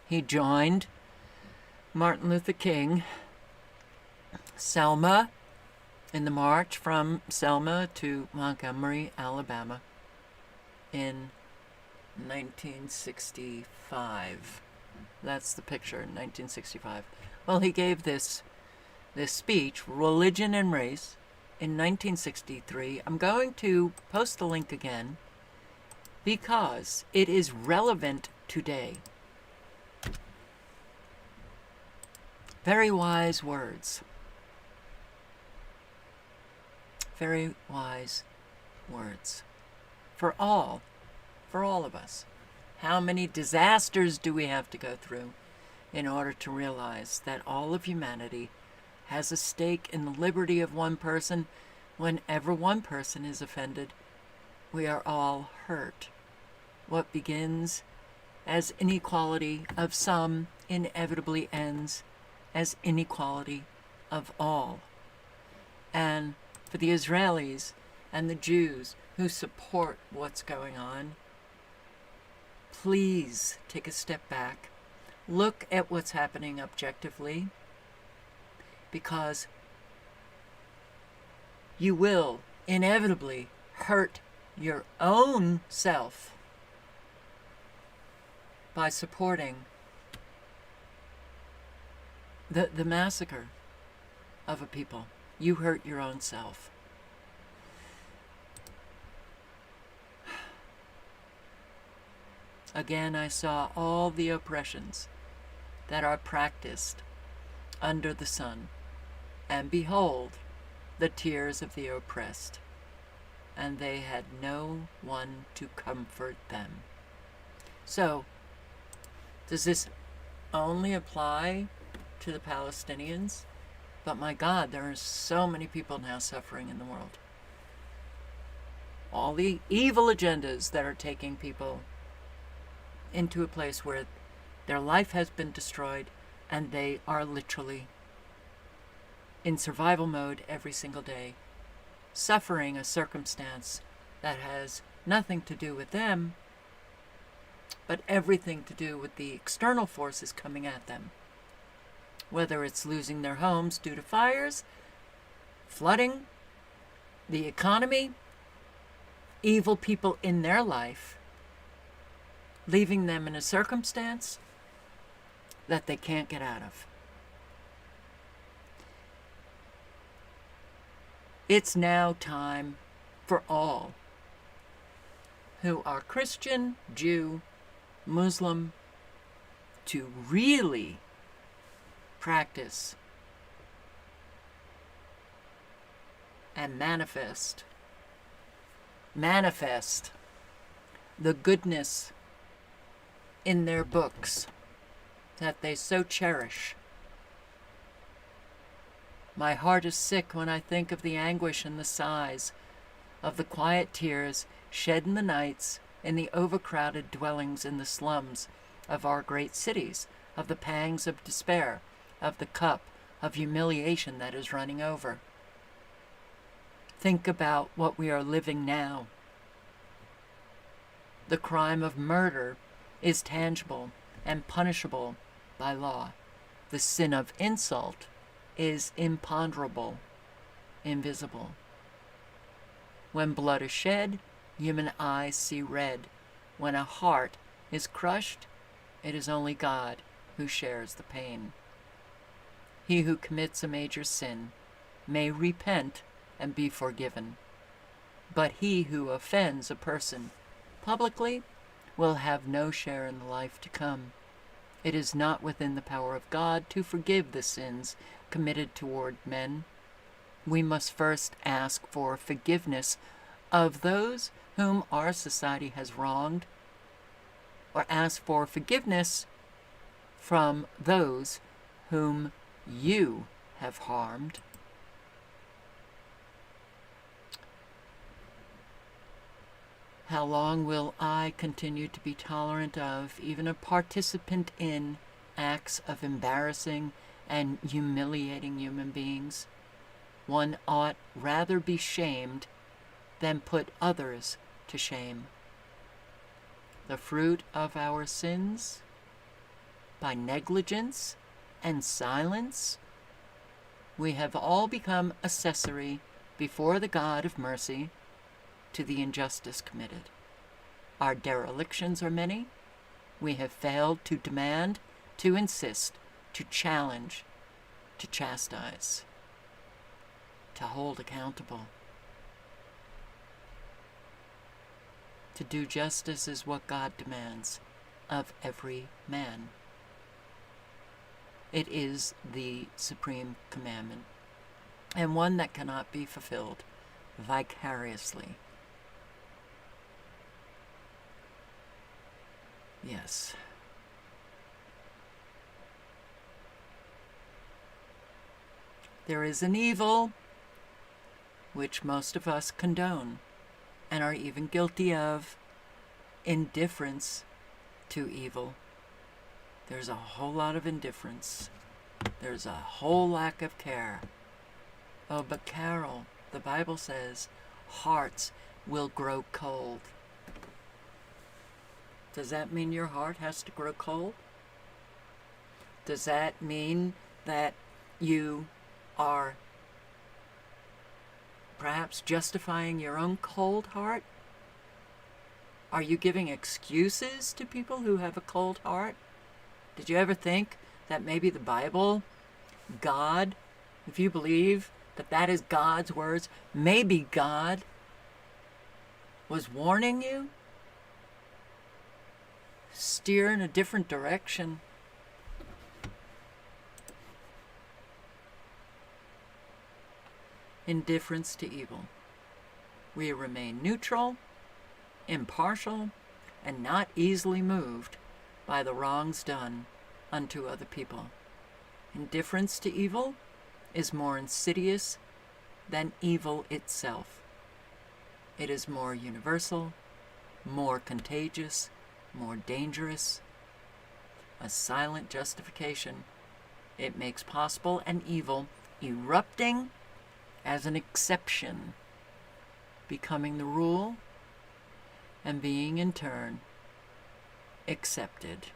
He joined Martin Luther King, Selma, in the march from Selma to Montgomery, Alabama, in 1965. That's the picture, in 1965. Well, he gave this speech, Religion and Race, in 1963. I'm going to post the link again because it is relevant today. Very wise words. Very wise words. For all of us. How many disasters do we have to go through in order to realize that all of humanity has a stake in the liberty of one person? Whenever one person is offended, we are all hurt. What begins as inequality of some inevitably ends as inequality of all. And for the Israelis and the Jews who support what's going on, please take a step back. Look at what's happening objectively, because you will inevitably hurt your own self by supporting the massacre of a people. You hurt your own self. Again, I saw all the oppressions that are practiced under the sun, and behold, the tears of the oppressed, and they had no one to comfort them. So, does this only apply to the Palestinians? But my God, there are so many people now suffering in the world. All the evil agendas that are taking people into a place where their life has been destroyed and they are literally in survival mode every single day, suffering a circumstance that has nothing to do with them, but everything to do with the external forces coming at them. Whether it's losing their homes due to fires, flooding, the economy, evil people in their life, leaving them in a circumstance that they can't get out of. It's now time for all who are Christian, Jew, Muslim, to really practice and manifest the goodness in their books that they so cherish. My heart is sick when I think of the anguish and the sighs of the quiet tears shed in the nights in the overcrowded dwellings in the slums of our great cities, of the pangs of despair, of the cup of humiliation that is running over. Think about what we are living now. The crime of murder is tangible and punishable by law. The sin of insult is imponderable, invisible. When blood is shed, human eyes see red. When a heart is crushed, it is only God who shares the pain. He who commits a major sin may repent and be forgiven, but he who offends a person publicly will have no share in the life to come. It is not within the power of God to forgive the sins committed toward men. We must first ask for forgiveness of those whom our society has wronged, or ask for forgiveness from those whom you have harmed. How long will I continue to be tolerant of, even a participant in, acts of embarrassing and humiliating human beings? One ought rather be shamed than put others to shame. The fruit of our sins, by negligence and silence, we have all become accessory before the God of mercy to the injustice committed. Our derelictions are many. We have failed to demand, to insist, to challenge, to chastise, to hold accountable. To do justice is what God demands of every man. It is the supreme commandment, and one that cannot be fulfilled vicariously. Yes. There is an evil which most of us condone and are even guilty of: indifference to evil. There's a whole lot of indifference. There's a whole lack of care. Oh, but Carol, the Bible says hearts will grow cold. Does that mean your heart has to grow cold? Does that mean that you are perhaps justifying your own cold heart? Are you giving excuses to people who have a cold heart? Did you ever think that maybe the Bible, God, if you believe that that is God's words, maybe God was warning you? Steer in a different direction. Indifference to evil. We remain neutral, impartial, and not easily moved by the wrongs done unto other people. Indifference to evil is more insidious than evil itself. It is more universal, more contagious, more dangerous. A silent justification. It makes possible an evil erupting as an exception, becoming the rule, and being in turn accepted.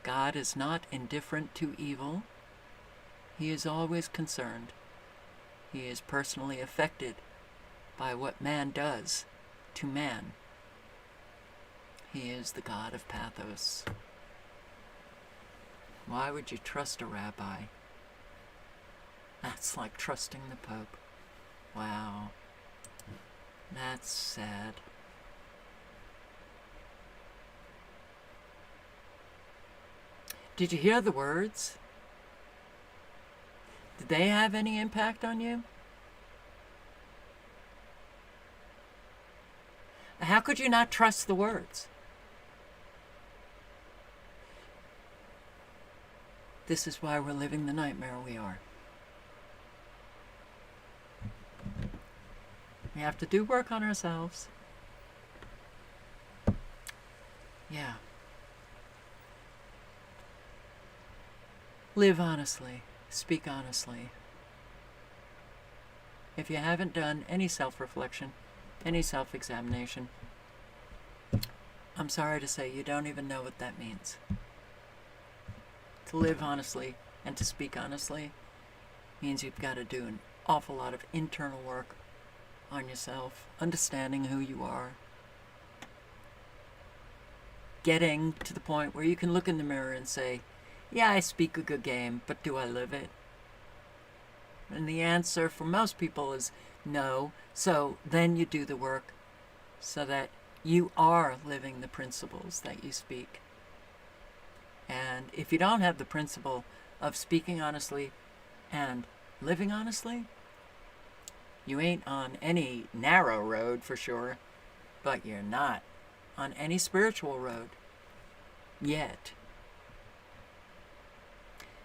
God is not indifferent to evil. He is always concerned. He is personally affected by what man does to man. He is the God of pathos. Why would you trust a rabbi? That's like trusting the Pope. Wow. That's sad. Did you hear the words? Did they have any impact on you? How could you not trust the words? This is why we're living the nightmare we are. We have to do work on ourselves. Yeah. Live honestly. Speak honestly. If you haven't done any self-reflection, any self-examination, I'm sorry to say you don't even know what that means. To live honestly and to speak honestly means you've got to do an awful lot of internal work on yourself, understanding who you are, getting to the point where you can look in the mirror and say, yeah, I speak a good game, but do I live it? And the answer for most people is no. So then you do the work so that you are living the principles that you speak. And if you don't have the principle of speaking honestly and living honestly, you ain't on any narrow road for sure, but you're not on any spiritual road yet.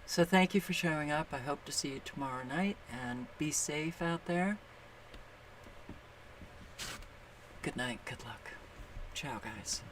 So thank you for showing up. I hope to see you tomorrow night, and be safe out there. Good night, good luck. Ciao, guys.